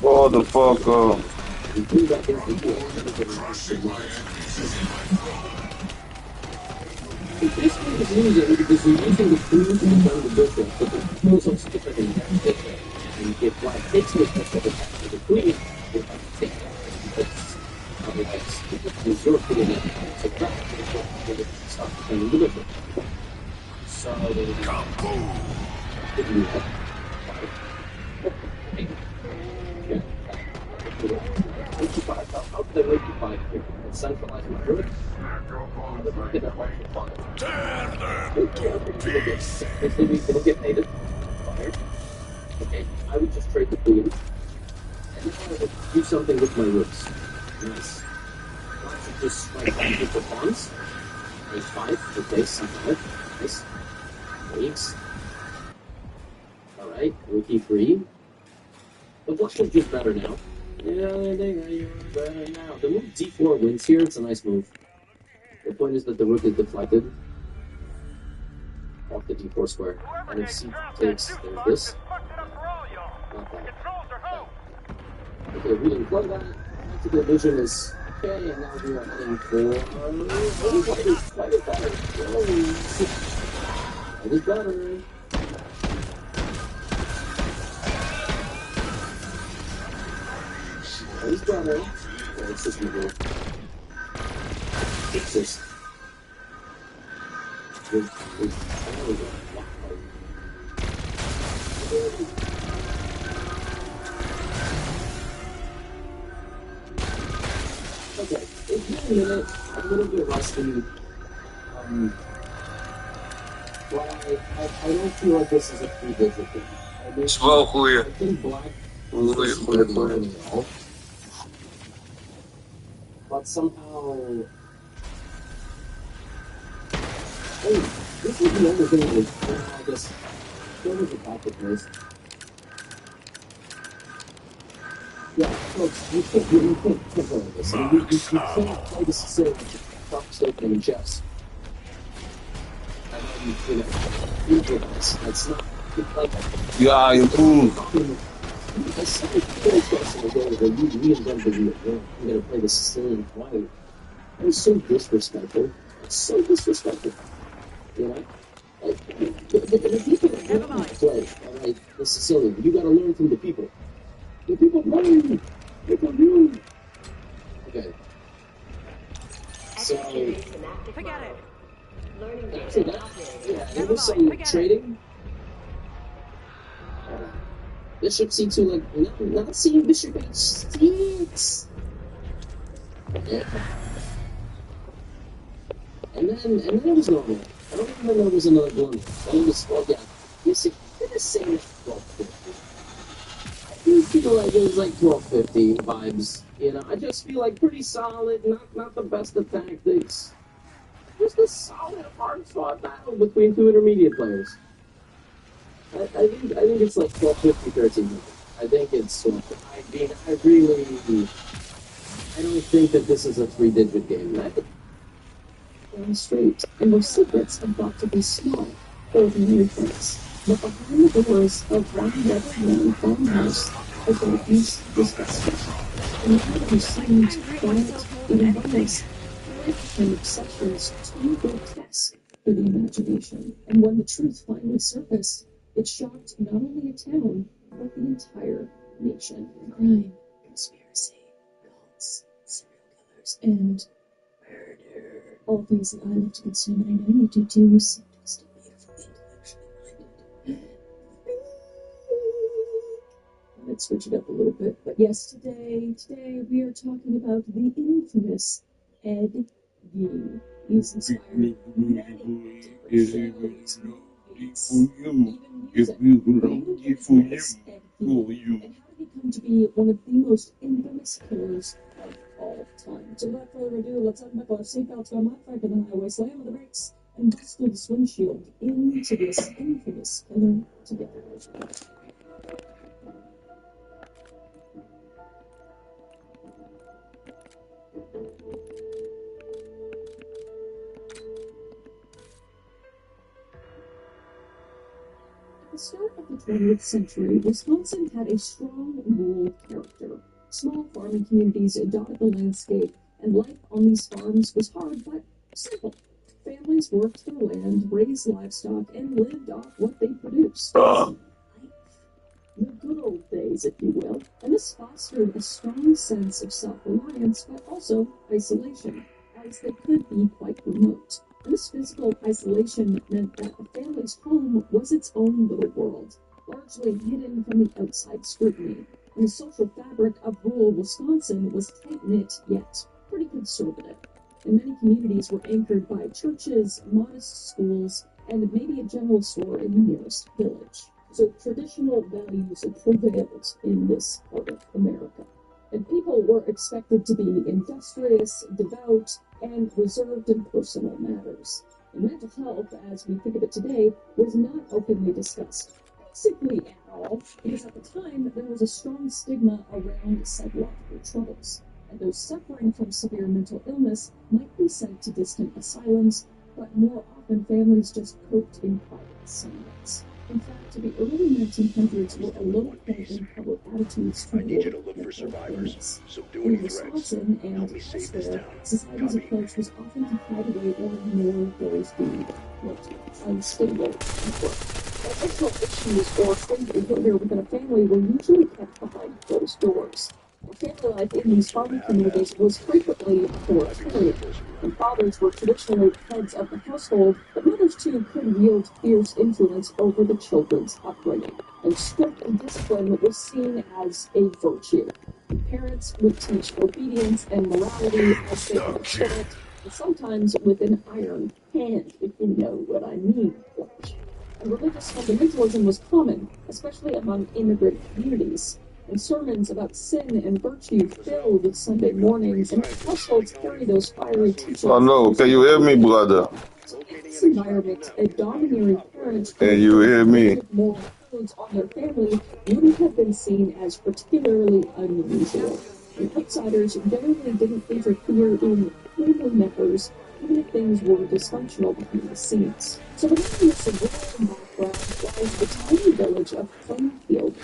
Hold the fuck up. We do that in the It basically is losing because you're using the blue to defend the bushel, but the blue is also defending that bushel. And if black takes the bushel, it has to the queen, it has to take that because otherwise it is your queen and so black will stop defending the bushel. So if you have how could I wait to find here? And centralize my druid? Look at that one for fun. It'll get native. Fired. Okay, I would just trade the queen. And then I would do something with my rooks. Nice. I should just strike back with the pawns. Nice 5. Okay, C5. Nice. Thanks. Alright, rookie 3. The blush is just better now. Yeah, you're better now. The move D4 wins here. It's a nice move. The point is that the rook is deflected off the D4 square. And if C takes, there's this. Not that. Okay, we didn't play that. The division is okay, and now we are heading for. White is better. White is better. He's better. Yeah, it's just evil. It's just. Okay, it's been a minute. I'm a little bit rusty. But I don't feel like this is a 3-digit thing. Is wel een goeie. I think black Goeie. all. But somehow. Oh, this is the only thing that is. I guess. What was the topic was? Yeah, folks, you can't play this. I mean, you can't play this silly fuck opening chess. I know you improvise. That's not. Ja, je boel. I said it very question ago that you reinvented the wheel. I'm going to play the Sicilian White. That was so disrespectful. It's so disrespectful. You know? Like, the people that want to play, alright, the Sicilian, you got to learn from the people. The people play! People do! Okay. So, Forget it. after that, yeah, there was some trading. Bishop c2, like, not seeing bishop h6. Yeah. And then it was normal. I don't even know there was another blunder. And it was, well, yeah, basic, the same as 1250. I do feel like it was like 1250 vibes. You know, I just feel like pretty solid, not the best of tactics. Just a solid, hard-fought battle between two intermediate players. I think it's like 1250, 1300. I think it's. I mean, I don't think that this is a 3-digit game. On the street, and where secrets are thought to be small, ordinary things. But behind the doors of one red-haired farmhouse, the darkness is restless. And the house seemed quiet, even violence. Life and obsessions too grotesque for the imagination. And when the truth finally surfaced, it shocked not only a town, but the entire nation. Crime, conspiracy, cults, serial killers, and murder. All things that I love to consume, and I know you do too. So just beautiful, intellectually minded. Let's switch it up a little bit. But yes, today we are talking about the infamous Ed Gein. He's inspired many different shows, movies, even music. And how did he come to be one of the most infamous killers of all time? So without further ado, let's unbuckle our seatbelts, go modified, and then highway slam on the brakes, and bust through this windshield into this infamous killer together. At the start of the 20th century, Wisconsin had a strong rural character. Small farming communities dotted the landscape, and life on these farms was hard but simple. Families worked their land, raised livestock, and lived off what they produced. Ah, The good old days, if you will, and this fostered a strong sense of self-reliance, but also isolation, as they could be quite remote. And this physical isolation meant that a family's home was its own little world, largely hidden from the outside scrutiny. And the social fabric of rural Wisconsin was tight-knit, yet pretty conservative. And many communities were anchored by churches, modest schools, and maybe a general store in the nearest village. So traditional values prevailed in this part of America. And people were expected to be industrious, devout, and reserved in personal matters. And mental health, as we think of it today, was not openly discussed, basically at all, because at the time there was a strong stigma around psychological troubles. And those suffering from severe mental illness might be sent to distant asylums, but more often families just coped in private silence. In fact, the early 1900s were a low point in public attitudes I toward need you to look for mental survivors, illness. so do In any threats. Wisconsin and Help me save this elsewhere, town. society's Copy. approach was often to hide away or ignore those who looked unstable at work. Additional issues or things behavior within a family were usually kept behind closed doors. Family life in these farming communities was frequently authoritarian, and fathers were traditionally heads of the household, but mothers too could wield fierce influence over the children's upbringing, and strict discipline was seen as a virtue. Parents would teach obedience and morality as they understood it, and sometimes with an iron hand, if you know what I mean. And religious fundamentalism was common, especially among immigrant communities. And sermons about sin and virtue filled Sunday mornings, and households carry those fiery teachings. oh no, can you hear me, brother? So in this environment, a domineering parent Can you hear me? moral codes on their family wouldn't have been seen as particularly unusual. And outsiders generally didn't interfere in family matters, even if things were dysfunctional behind the scenes. So within this rural background lies the tiny village of Plainfield,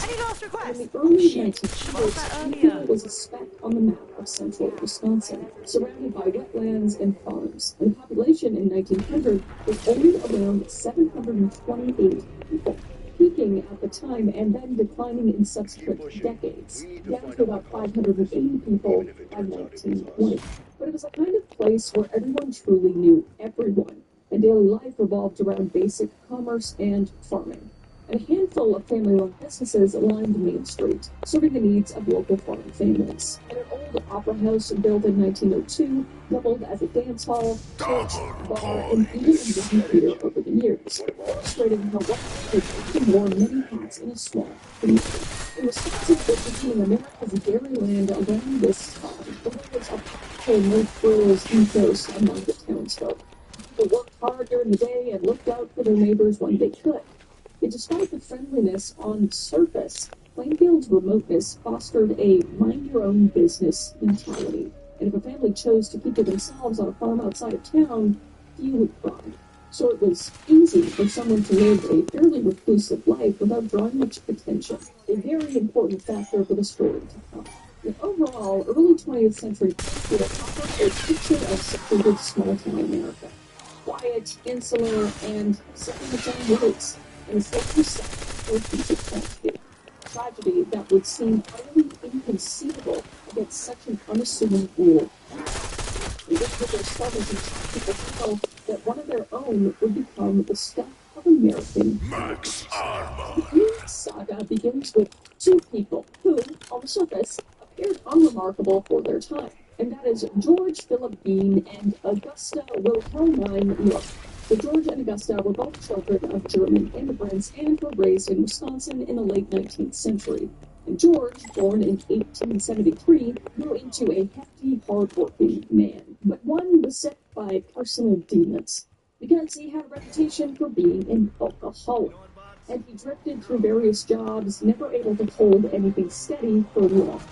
Any last in requests? the early Shit. 1900s, Plainfield was a speck on the map of central Wisconsin, surrounded by wetlands and farms, and the population in 1900 was only around 728 people, peaking at the time and then declining in subsequent decades, down to about 580 people by 1920. But it was a kind of place where everyone truly knew everyone, and daily life revolved around basic commerce and farming. And a handful of family-run businesses lined Main Street, serving the needs of local farm families. And an old opera house built in 1902 doubled as a dance hall, church, bar, and even a movie theater over the years, illustrating how one could wore many hats in a small community. In Wisconsin, it became America's dairyland around this time, the was a powerful no-frills ethos among the townsfolk. People worked hard during the day and looked out for their neighbors when they could. Yet despite the friendliness on surface, Plainfield's remoteness fostered a mind-your-own-business mentality, and if a family chose to keep to themselves on a farm outside of town, few would pry. So it was easy for someone to live a fairly reclusive life without drawing much attention, a very important factor for the story to come. Yet overall, early 20th century Plainfield offered a picture of secluded small-town America. Quiet, insular, and set in its own ways. And it's like you said, for future tragedy. Tragedy that would seem utterly inconceivable against such an unassuming ruler. Individual struggles and people feel that one of their own would become the stuff of American Max Arma. The saga begins with two people who, on the surface, appeared unremarkable for their time, and that is George Philip Bean and Augusta Wilhelmine Look. So George and Augusta were both children of German immigrants and were raised in Wisconsin in the late 19th century. And George, born in 1873, grew into a hefty, hard-working man. But one was set by personal demons, because he had a reputation for being an alcoholic. And he drifted through various jobs, never able to hold anything steady for long.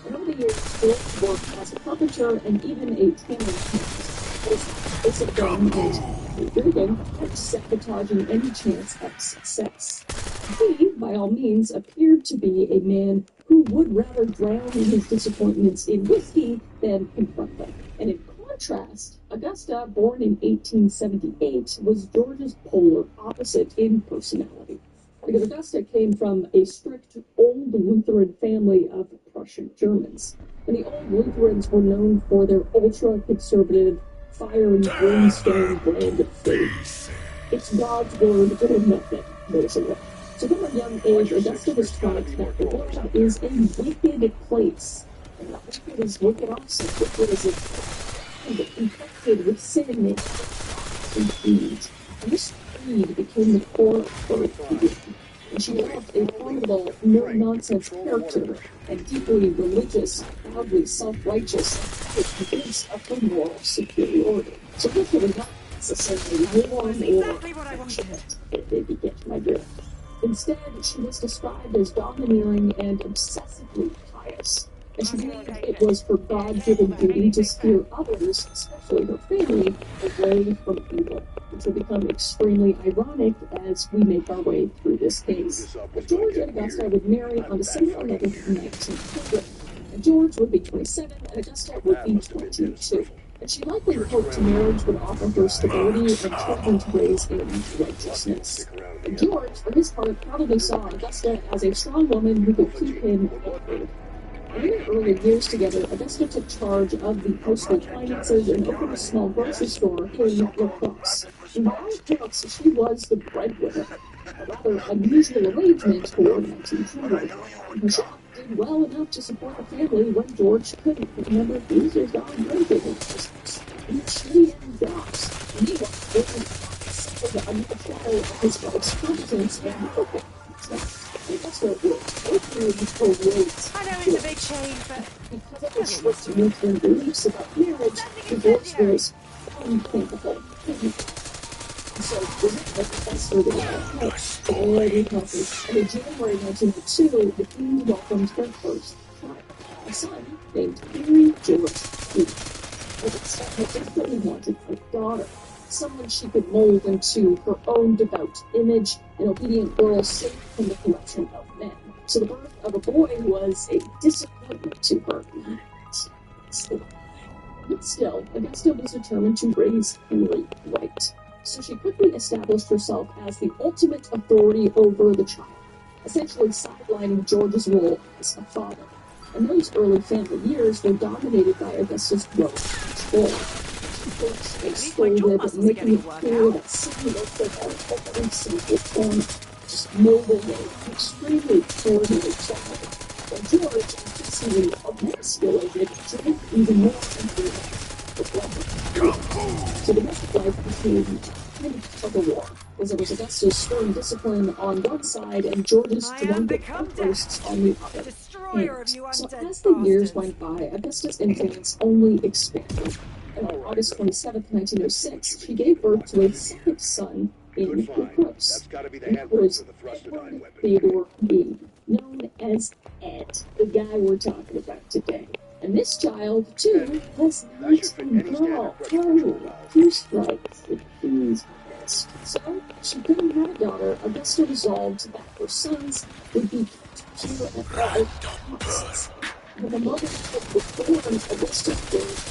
And over the years, George worked as a carpenter and even a tailoring apprentice. Basic gun and drinking and sabotaging any chance of success. He, by all means, appeared to be a man who would rather drown his disappointments in whiskey than confront them. And in contrast, Augusta, born in 1878, was George's polar opposite in personality. Because Augusta came from a strict old Lutheran family of Prussian Germans. And the old Lutherans were known for their ultra-conservative, fire and brimstone brand of faith. It's God's word or nothing, basically. So from a young age, Augusta was taught that the world is a wicked place. And not wicked is wicked also. Wicked is infected with sin and greed. And this greed became the core of her being. And she developed a formidable, no-nonsense character and deeply religious, proudly self-righteous, convinced of her moral superiority. So this was not necessarily warm or affectionate, if you get my drift. Instead, she was described as domineering and obsessively pious, and she believed it was her God-given duty to steer others, especially her family, away from evil, which will become extremely ironic as we make our way through this case. But George and Augusta would marry on December 11th, 1900, and George would be 27 and Augusta would be 22. And she likely hoped marriage would offer her stability and children to raise in righteousness. And George, for his part, probably saw Augusta as a strong woman who could keep him anchored. In their early years together, Augusta took charge of the household finances and opened a small grocery store in La Crosse. And by all accounts, she was the breadwinner, a rather unusual arrangement for 1900. And her shop did well enough to support a family when George couldn't. Remember, these are gone drinking in business. And she and jobs. Meanwhile, George suffered under the shadow of his wife's competence and open. Augusta would openly berate I know it's a big shame, but because of her strict Lutheran beliefs about marriage, divorce was unthinkable. So, that's where they were already healthy. And in January 1902, the Queen welcomed her first child, a son named Henry George King. Augusta had desperately wanted a daughter, someone she could mold into her own devout image, an obedient girl safe from the corruption of men. So the birth of a boy was a disappointment to her. But still, Augusta was determined to raise Henry right. So she quickly established herself as the ultimate authority over the child, essentially sidelining George's role as a father. And those early family years were dominated by Augusta's growth and control. They scolded, making it clear that Sidney looked like every single corner, just molding an extremely coordinated child. While George, increasingly emasculated, drank even more and more. So the domestic life became kind of a war, as there was Augusta's stern discipline on one side and George's drunken outbursts on the other. So as the years went by, Augusta's influence only expanded. And on August 27, 1906, she gave birth to a second son in La Crosse. And it was Edward Theodore Bede, known as Ed, the guy we're talking about today. And this child, too, was not a girl. Oh, 2 strikes, and she's pissed. So, she couldn't have a daughter. Augusta resolved that her sons would be pure at all costs. But the mother of the born Augusta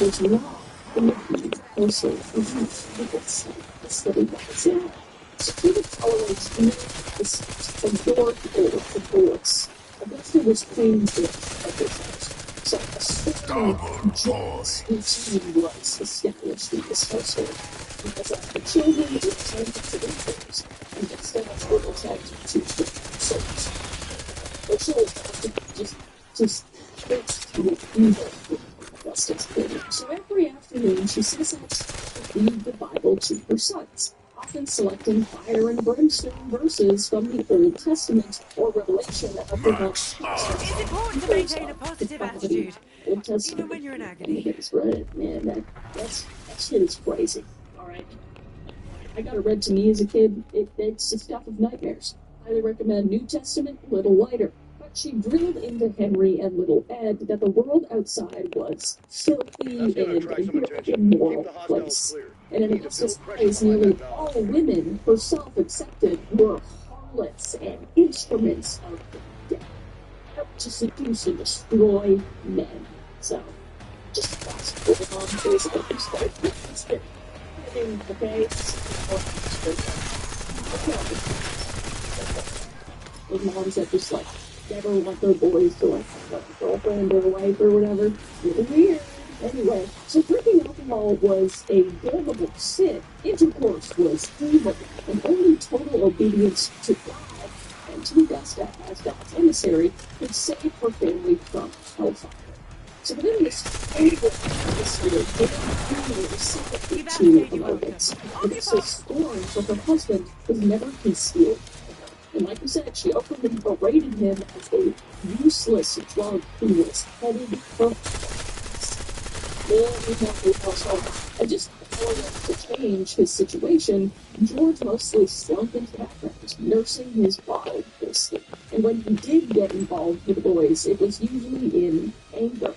was wrong. The movie also reveals the study was out. So she would tolerate any dissent from door to divorce. Augusta was queen bitch of this house. So a certain jealous routine was established in this household. Because as the children were tended to their parents, and instead of little attached to the souls. The children just fixed with evil with Augusta's opinion. So every afternoon she sits out to read the Bible to her sons, often selecting fire and brimstone verses from the Old Testament or Revelation of the most. it's important to maintain a positive attitude, even when you're in agony. That's right, man. That shit is crazy. All right. I got it read to me as a kid. It's the stuff of nightmares. Highly recommend New Testament, a little lighter. But she drilled into Henry and little Ed that the world outside was filthy and a immoral place. And in Augusta's eyes, nearly all women, herself accepted, were harlots and instruments of the devil, out to seduce and destroy men. So, just fast forward on basically just like okay, with moms that just like never want their boys to like have a girlfriend or wife or whatever. Really weird. Anyway, so drinking alcohol was a damnable sin. Intercourse was evil, and only total obedience to God and to Augusta as God's emissary could save her family from hellfire. So within this terrible atmosphere, David was secretly to Americans, but so scorn for her husband was never concealed. And like we said, she openly berated him as a useless drunk who was headed for and just to change his situation, George mostly slunk into the background, nursing his bottle whiskey. And when he did get involved with the boys, it was usually in anger.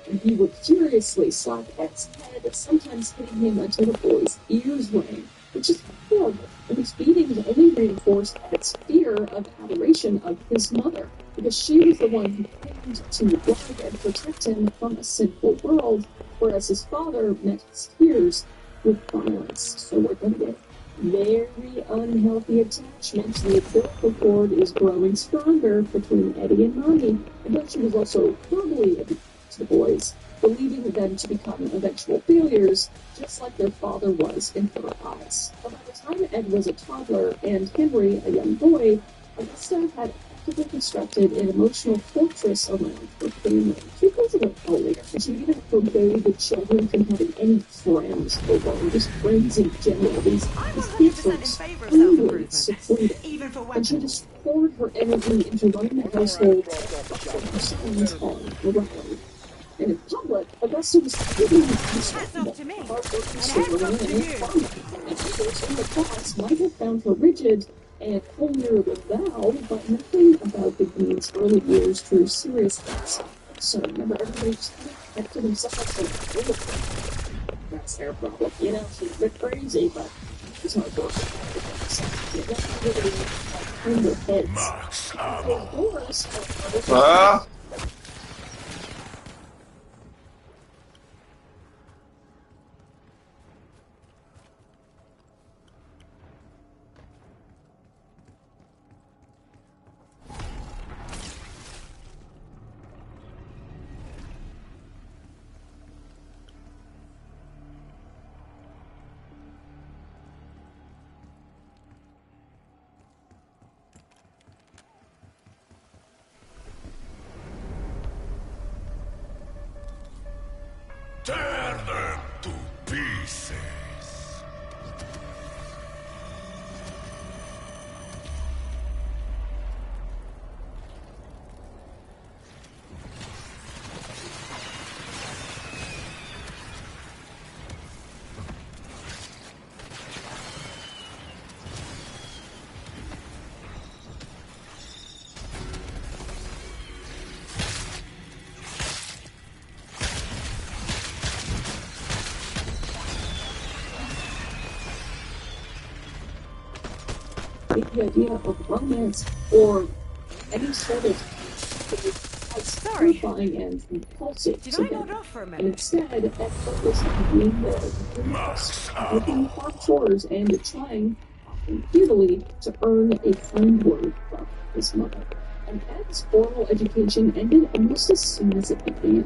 And he would furiously slap Ed's head, sometimes hitting him until the boy's ears rang, which is horrible. And his beatings only reinforced Ed's fear of adoration of his mother, because she was the one who claimed to guard and protect him from a sinful world, whereas his father met his fears with violence. So we're going to get very unhealthy attachment. The umbilical cord is growing stronger between Eddie and Mommy, and though she was also verbally abusive to the boys, believing them to become eventual failures, just like their father was in her eyes. But by the time Ed was a toddler and Henry a young boy, Augusta had actively constructed an emotional fortress around her family. She calls it a bully, and she even forbade the children from having any friends, or just friends in general. These kids were extremely secluded, and she just poured her energy into running the household and her sons all around. And in public, Augusta was pretty respectable. Hard-working server and farmer. And others in the class might have found her rigid and holier than thou, but nothing about the Dean's early years drew serious concern. So remember, everybody just kept to themselves and that's their problem. You know, she's a bit crazy, but she's hard-working. It doesn't really turn their heads. Doris, Tear them to pieces. The idea of romance or any sort of terrifying and repulsive to him. And instead, Ed focused on being the universe, working hard chores and trying, often futilely, to earn a kind word from his mother. And Ed's formal education ended almost as soon as it began.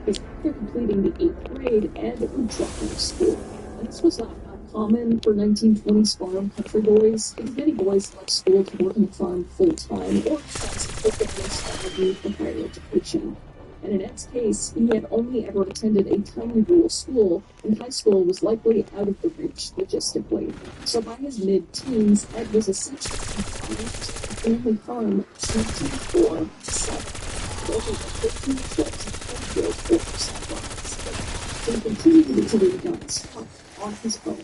Because after completing the 8th grade, Ed would drop out of school. And this was not common for 1920s farm country boys, because many boys left school to work on the farm full-time or as their families started for higher education. And in Ed's case, he had only ever attended a tiny rural school, and high school was likely out of the reach logistically. So by his mid-teens, Ed was essentially confined to the family farm 24/7, building 15 trips to Cornfield for sidewalks. So he continued to read guns on his own,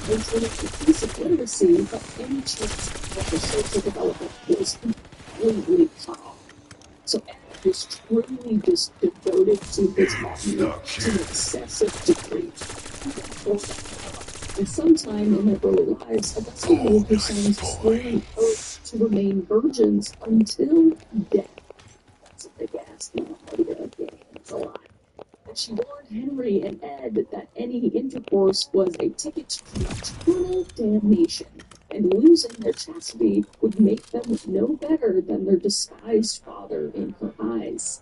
maintaining a basic literacy, but any chance of the social development was completely cut off. So Ed was truly just devoted to his hobby to an excessive degree. And sometime in their early lives, Augusta made her sons swear an oath to remain virgins until death. That's a big ass, you know, it's a lot. And she warned Henry and Ed that any intercourse was a ticket to eternal damnation, and losing their chastity would make them no better than their despised father in her eyes.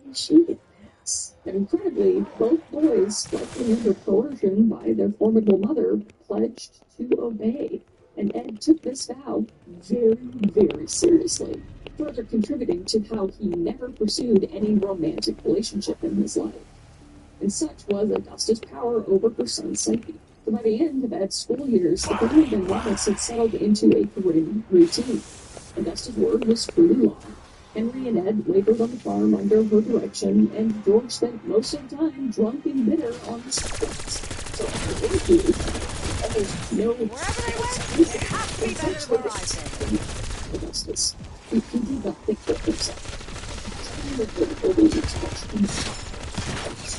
And she did pass. And incredibly, both boys, likely under coercion by their formidable mother, pledged to obey. And Ed took this vow very, very seriously, further contributing to how he never pursued any romantic relationship in his life. And such was Augusta's power over her son's psyche. So by the end of Ed's school years, the family dynamics had settled into a grim routine. Augusta's word was truly law. Henry and Ed labored on the farm under her direction, and George spent most of the time drunk and bitter on the streets. So after interview, almost no Wherever they went, it has to be better than what I did. Augustus. He did not think for himself.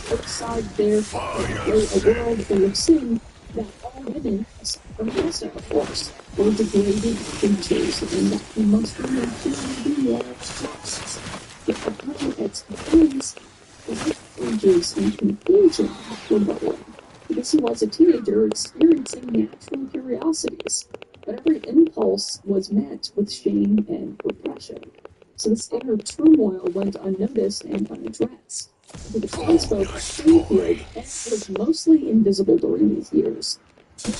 Outside there lay a world full of sin that all women, aside from Augusta, of course, were degraded creatures, and that he must remain to be lost justice. Yet upon its complaints, the life urges and confusion were bubbling, because he was a teenager experiencing natural curiosities, but every impulse was met with shame and repression. So this inner turmoil went unnoticed and unaddressed. To the townsfolk of Springfield, Ed was mostly invisible during these years. Who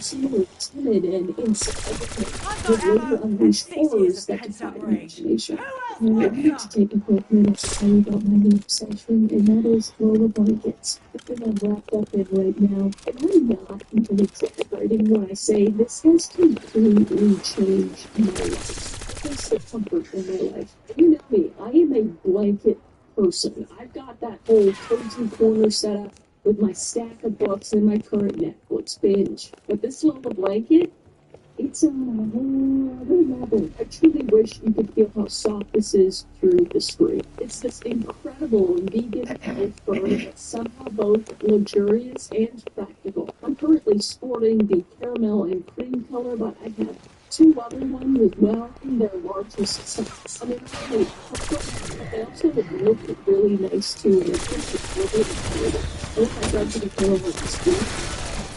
seemed timid and insignificant, would later unleash horrors that defied imagination. I wanted to take a quick minute to tell you about my new obsession, and that is Lola blankets. The thing I'm wrapped up in right now. And I'm not even exaggerating when I say this has completely changed my life. It's the comfort in my life. And you know me, I am a blanket person. I've got that whole cozy corner set up with my stack of books and my current Netflix binge. But this Lola blanket, it's on a whole other level. I truly wish you could feel how soft this is through the screen. It's this incredible vegan health fur that's somehow both luxurious and practical. I'm currently sporting the caramel and cream color, but I have two other ones as well in their largest size. I mean, really, but they also look really nice too, and I think it's really incredible. I wish I got to the color of the screen,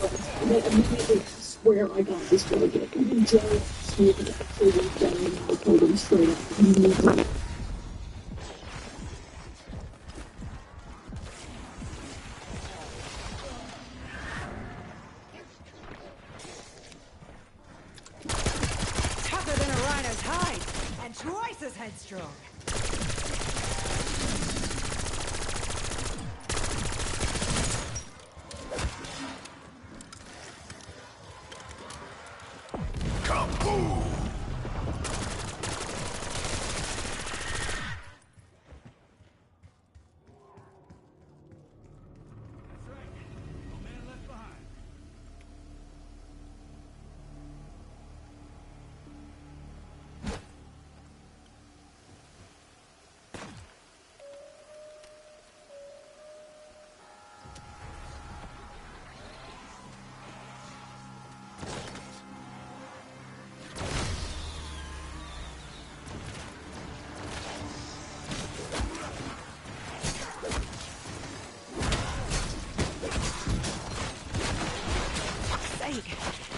but I immediately swear I got this blanket. Even Joe smooth it actually went down, and I told him straight up, you need to. Tougher than a rhino's hide, and twice as headstrong. Kaboom!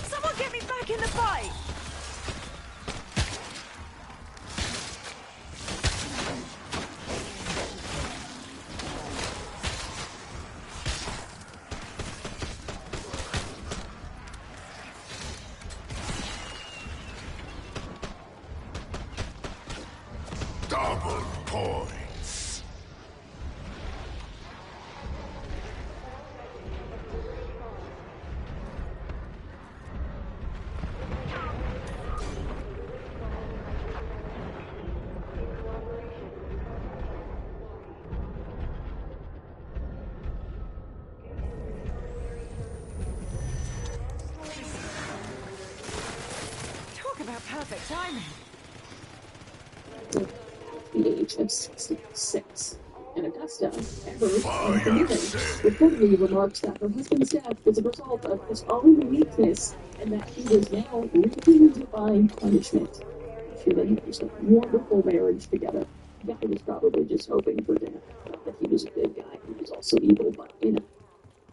Someone get me back in the fight! Double points. Talk about perfect timing. The age of 66. And Augusta, ever unforgiving, reportedly remarked that her husband's death was a result of his own weakness and that he was now reaping divine punishment. She then had a wonderful marriage together. The guy was probably just hoping for death. Not that he was a good guy, he was also evil, but,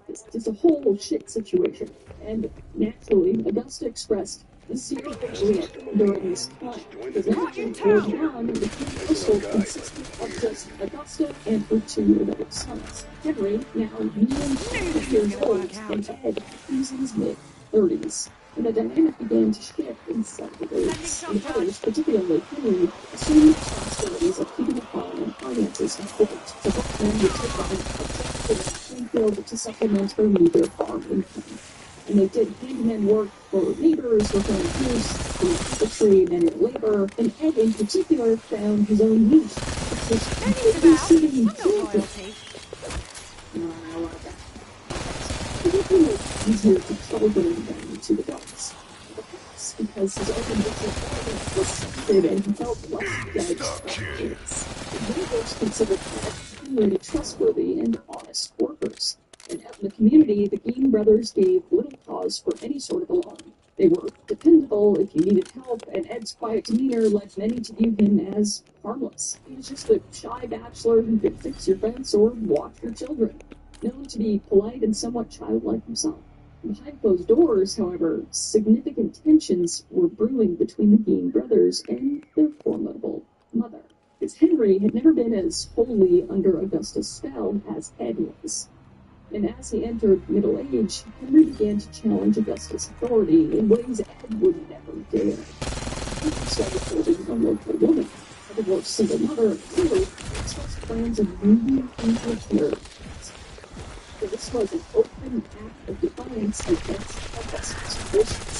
it's a whole shit situation. And naturally, Augusta expressed a serious regret during this time. Because after it goes down, the king household consisted of just Augusta and her 2 adult sons. Henry, now nearly 20 years old, and Ed, who's in his mid-30s. And the dynamic began to shift in subtle ways. The brothers, particularly Henry, assumed responsibilities of keeping the farm and finances in court. The both men would take on a field to supplement their meager farm income. And they did handyman work for neighbors, repairing roofs, doing carpentry, manual labor, and Ed in particular found his own niche, which was completely suiting children. It became easier to children than to adults. Perhaps because his own ambition was stunted and he felt less judged by kids. The neighbors considered Ed really trustworthy and honest workers. And out in the community, the Gein brothers gave little cause for any sort of alarm. They were dependable if you needed help, and Ed's quiet demeanor led many to view him as harmless. He was just a shy bachelor who could fix your fence or watch your children, known to be polite and somewhat childlike himself. Behind closed doors, however, significant tensions were brewing between the Gein brothers and their formidable mother. Because Henry had never been as wholly under Augusta's spell as Ed was. And as he entered middle age, Henry began to challenge Augusta's authority in ways Ed would never dare. He started holding a local woman, a divorced single mother, who expressed plans of moving into a care. So this was an open act of defiance against Augusta's wishes.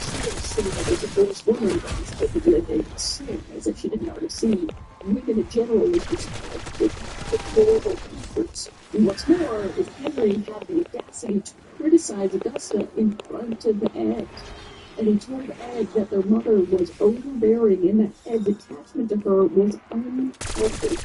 She was sitting as a divorced woman that was typically a big sin, as if she didn't already see women in general was described with horrible comforts. And what's more is Henry had the audacity to criticize Augusta in front of Ed. And he told Ed that their mother was overbearing and that Ed's attachment to her was unhealthy.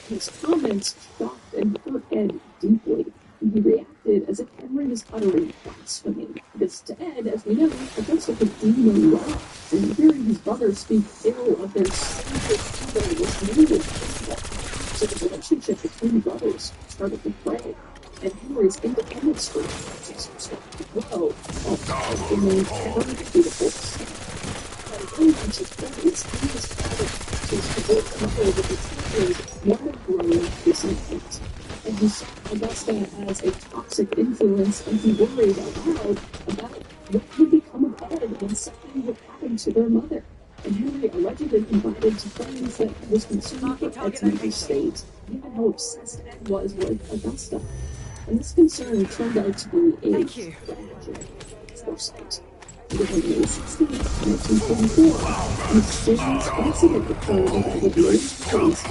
His comments shocked and hurt Ed deeply. And he reacted as if Henry was uttering blasphemy. Because to Ed, as we know, Augusta could do no wrong. And hearing his brother speak ill of their sinful mother was needed. So the relationship between the brothers started to fray, and Henry's independence for just started to grow, while remained ever beautiful. By the time he reached his 20s, he was father to his divorced mother with his one growing resentment. And he saw Augusta as a toxic influence, and he worried aloud about what would become of Ed when something would happen to their mother. And Henry allegedly confided to friends that he was concerned for Ed's mental state, given how obsessed Ed was with Augusta. And this concern turned out to be a tragic foresight. Because on May 16, 1944, a mysterious incident occurred in Edward Lloyd's place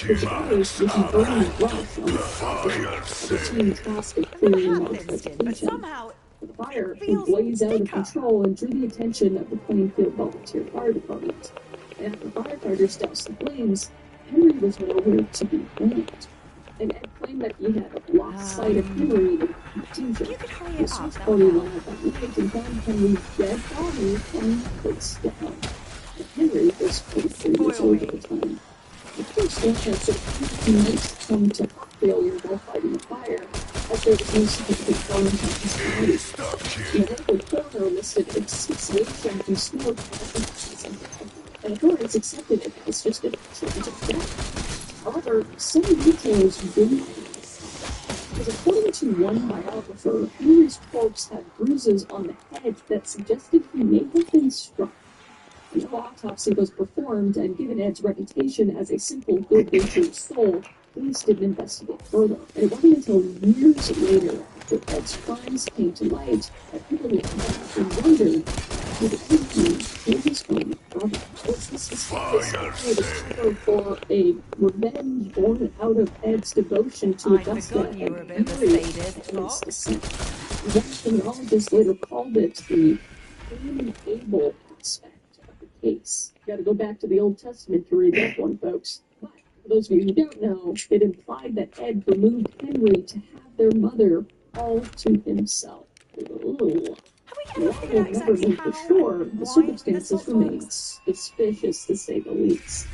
in the brothers was an early rush on the property of the team tasked with clearing Mark's vegetation. The fire would blaze out of control and drew the attention of the Plainfield Volunteer Fire Department. And after firefighters doused the flames, Henry was nowhere to be found. And Ed claimed that he had lost sight of Henry in confusion. The search party went out that night and found Henry's dead body lying face down. And Henry was 43 years old at the time. The first entrance of he might come to heart failure while fighting the fire, as there was no significant burn on his body. The medical coroner listed asphyxiation through smoke as an and authorities accepted it as just a tragic death. However, some details didn't. Because according to one biographer, Henry's corpse had bruises on the head that suggested he may have been struck. No autopsy was performed, and given Ed's reputation as a simple, good-natured soul, police didn't investigate further. And it wasn't until years later, after Ed's crimes came to light, that people looked back and wondered, did Henry kill his own brother? Was this a for a revenge born out of Ed's devotion to Augusta and Henry's descent? One criminologist later called it the Cain and Abel aspect of the case. You gotta go back to the Old Testament to read that one, folks. But for those of you who don't know, it implied that Ed removed Henry to have their mother all to himself. Ooh. Have we While we'll never know for sure, the circumstances remain suspicious to say the least.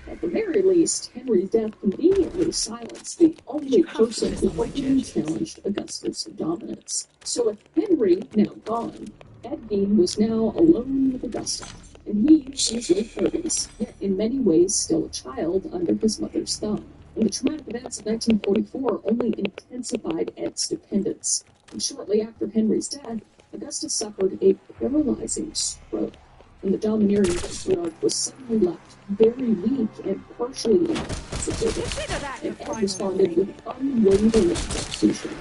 At the very least, Henry's death conveniently silenced the only person who openly challenged Augustus' dominance. So with Henry now gone, Ed Gein was now alone with Augusta, and he was in his late 30s, yet in many ways still a child under his mother's thumb. And the traumatic events of 1944 only intensified Ed's dependence, and shortly after Henry's death, Augustus suffered a paralyzing stroke, and the domineering patriarch was suddenly left very weak and partially incapacitated, and Ed responded with unwavering execution.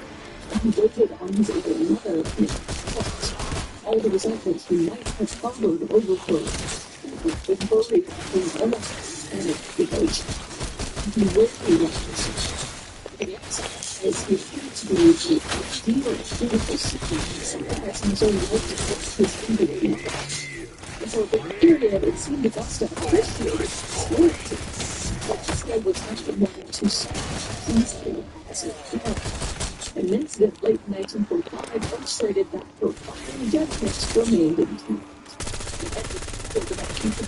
He waited on his aged mother in thought. All the resentment he might have harbored over her was buried in almost panic devotion. He rarely left her side. To the outside, as he appeared to be the ideal beautiful city, sacrificing his own life to fix his invalid mother. And for a brief period, it seemed Augusta appreciated his loyalty, but instead was actually wanting to seize him as a hero. An incident late in 1945 illustrated that her fiery judgments remained intact. The end of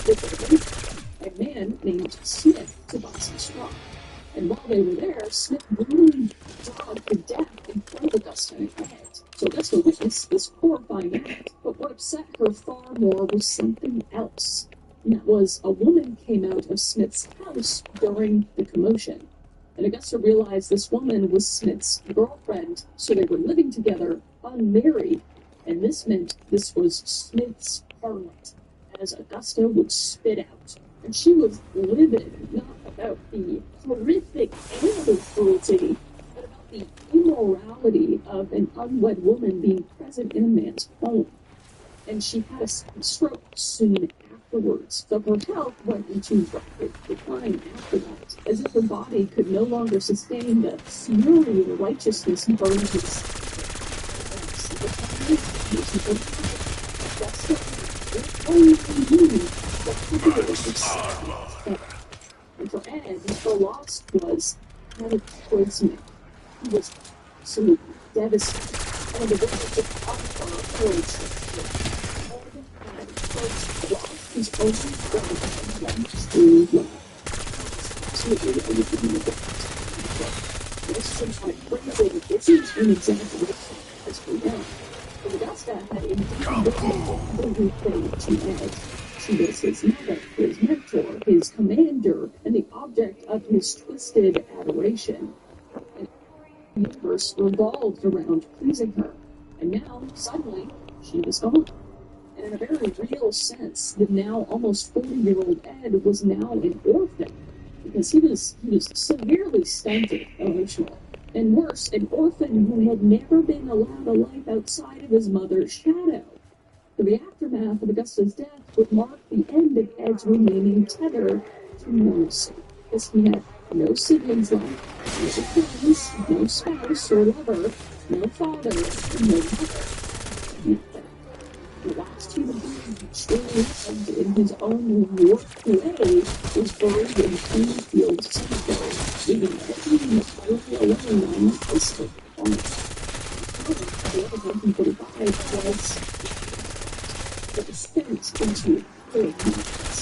the a man named Smith to Boston Straw. And while they were there, Smith brutally dogged to death in front of Augusta and Ed. So Augusta witnessed this horrifying act, but what upset her far more was something else. And that was a woman came out of Smith's house during the commotion. And Augusta realized this woman was Smith's girlfriend, so they were living together, unmarried, and this meant this was Smith's harlot, as Augusta would spit out. And she was livid, not about the horrific animal cruelty, but about the immorality of an unwed woman being present in a man's home. And she had a stroke soon afterwards, so her health went into rapid decline after that, as if her body could no longer sustain the fury and righteousness burning his and for Ed, the loss was cataclysmic. He was absolutely devastated, and the world of horror towards his only friend and true love. Absolutely everything in the book. This is my phrasing isn't an exaggeration, as we know. But Augusta had indeed everything to Ed. She was his mother, his mentor, his commander, and the object of his twisted adoration. And the universe revolved around pleasing her. And now, suddenly, she was gone. And in a very real sense, the now almost 40-year-old Ed was now an orphan, because he was severely stunted emotionally. And worse, an orphan who had never been allowed a life outside of his mother's shadow. For the aftermath of Augusta's death would mark the end of Ed's remaining tether to normalcy, because he had no siblings left, no friends, no spouse or lover, no father, and no mother. The last human being who truly lived in his own warped way was buried in Greenfield Cemetery, leaving everything entirely alone on the iceberg farm. The end of 1945 was the descent into hurling madness.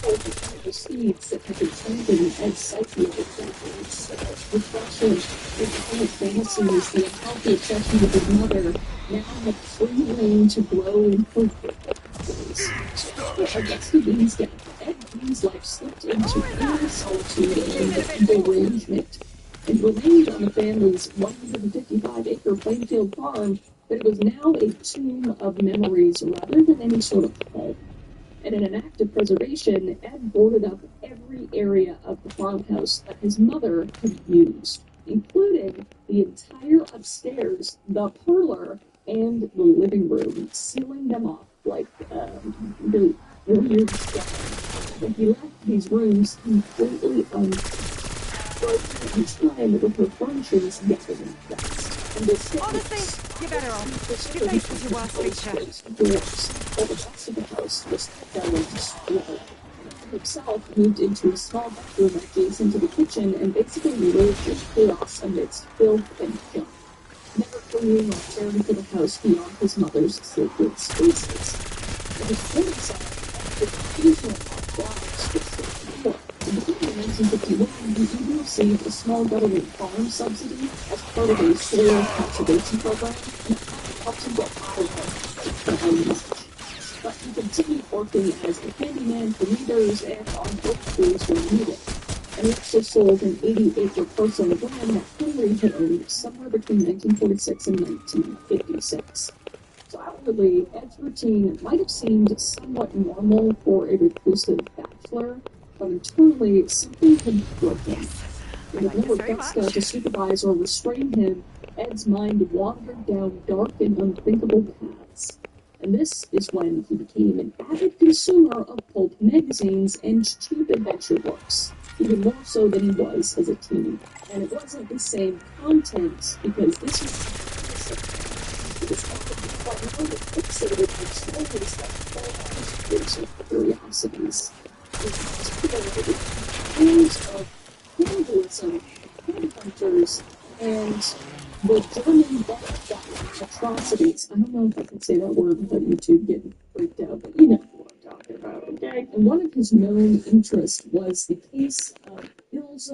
All the seeds that had been planted in Ed's psyche over decades, depression, the fantasies, the unhealthy obsession with his mother, now had free rein to grow in perfect ways. Augusta Gein's death, Ed Gein's life slipped into inner solitude and derangement, and remained on the family's 155-acre Plainfield farm, but it was now a tomb of memories rather than any sort of home. And in an act of preservation, Ed boarded up every area of the farmhouse that his mother had used, including the entire upstairs, the parlor, and the living room, sealing them off like the weird stuff. And he left these rooms completely broken in time with her furnishings getting impressed. And the Honestly, you're better off. Your face was your worst feature. Doors, while the rest of the house just fell into squalor. He himself moved into a small bedroom adjacent to the kitchen and basically lived in chaos amidst filth and junk. fleeing or caring for the house beyond his mother's sacred spaces. The reporting side of the occasional flowers was more. In the beginning of 1951, he even received a small government farm subsidy as part of a soil conservation program, and helped him get out of the but he continued working as a handyman for neighbors and on book crews when needed. And he also sold an 80-acre parcel of land that Henry had owned somewhere between 1946 and 1956. So outwardly, Ed's routine might have seemed somewhat normal for a reclusive bachelor, but internally, something had broken. With no Augusta to supervise or restrain him, Ed's mind wandered down dark and unthinkable paths. And this is when he became an avid consumer of pulp magazines and cheap adventure books, even more so than he was as a teen. And it wasn't the same content, because this was primarily fixated with stories that fell years of curiosities. Tales of cannibalism, headhunters, and the German death atrocities. I don't know if I can say that word without YouTube getting freaked out, but you know what I'm talking about, okay? And one of his known interests was the case of Ilse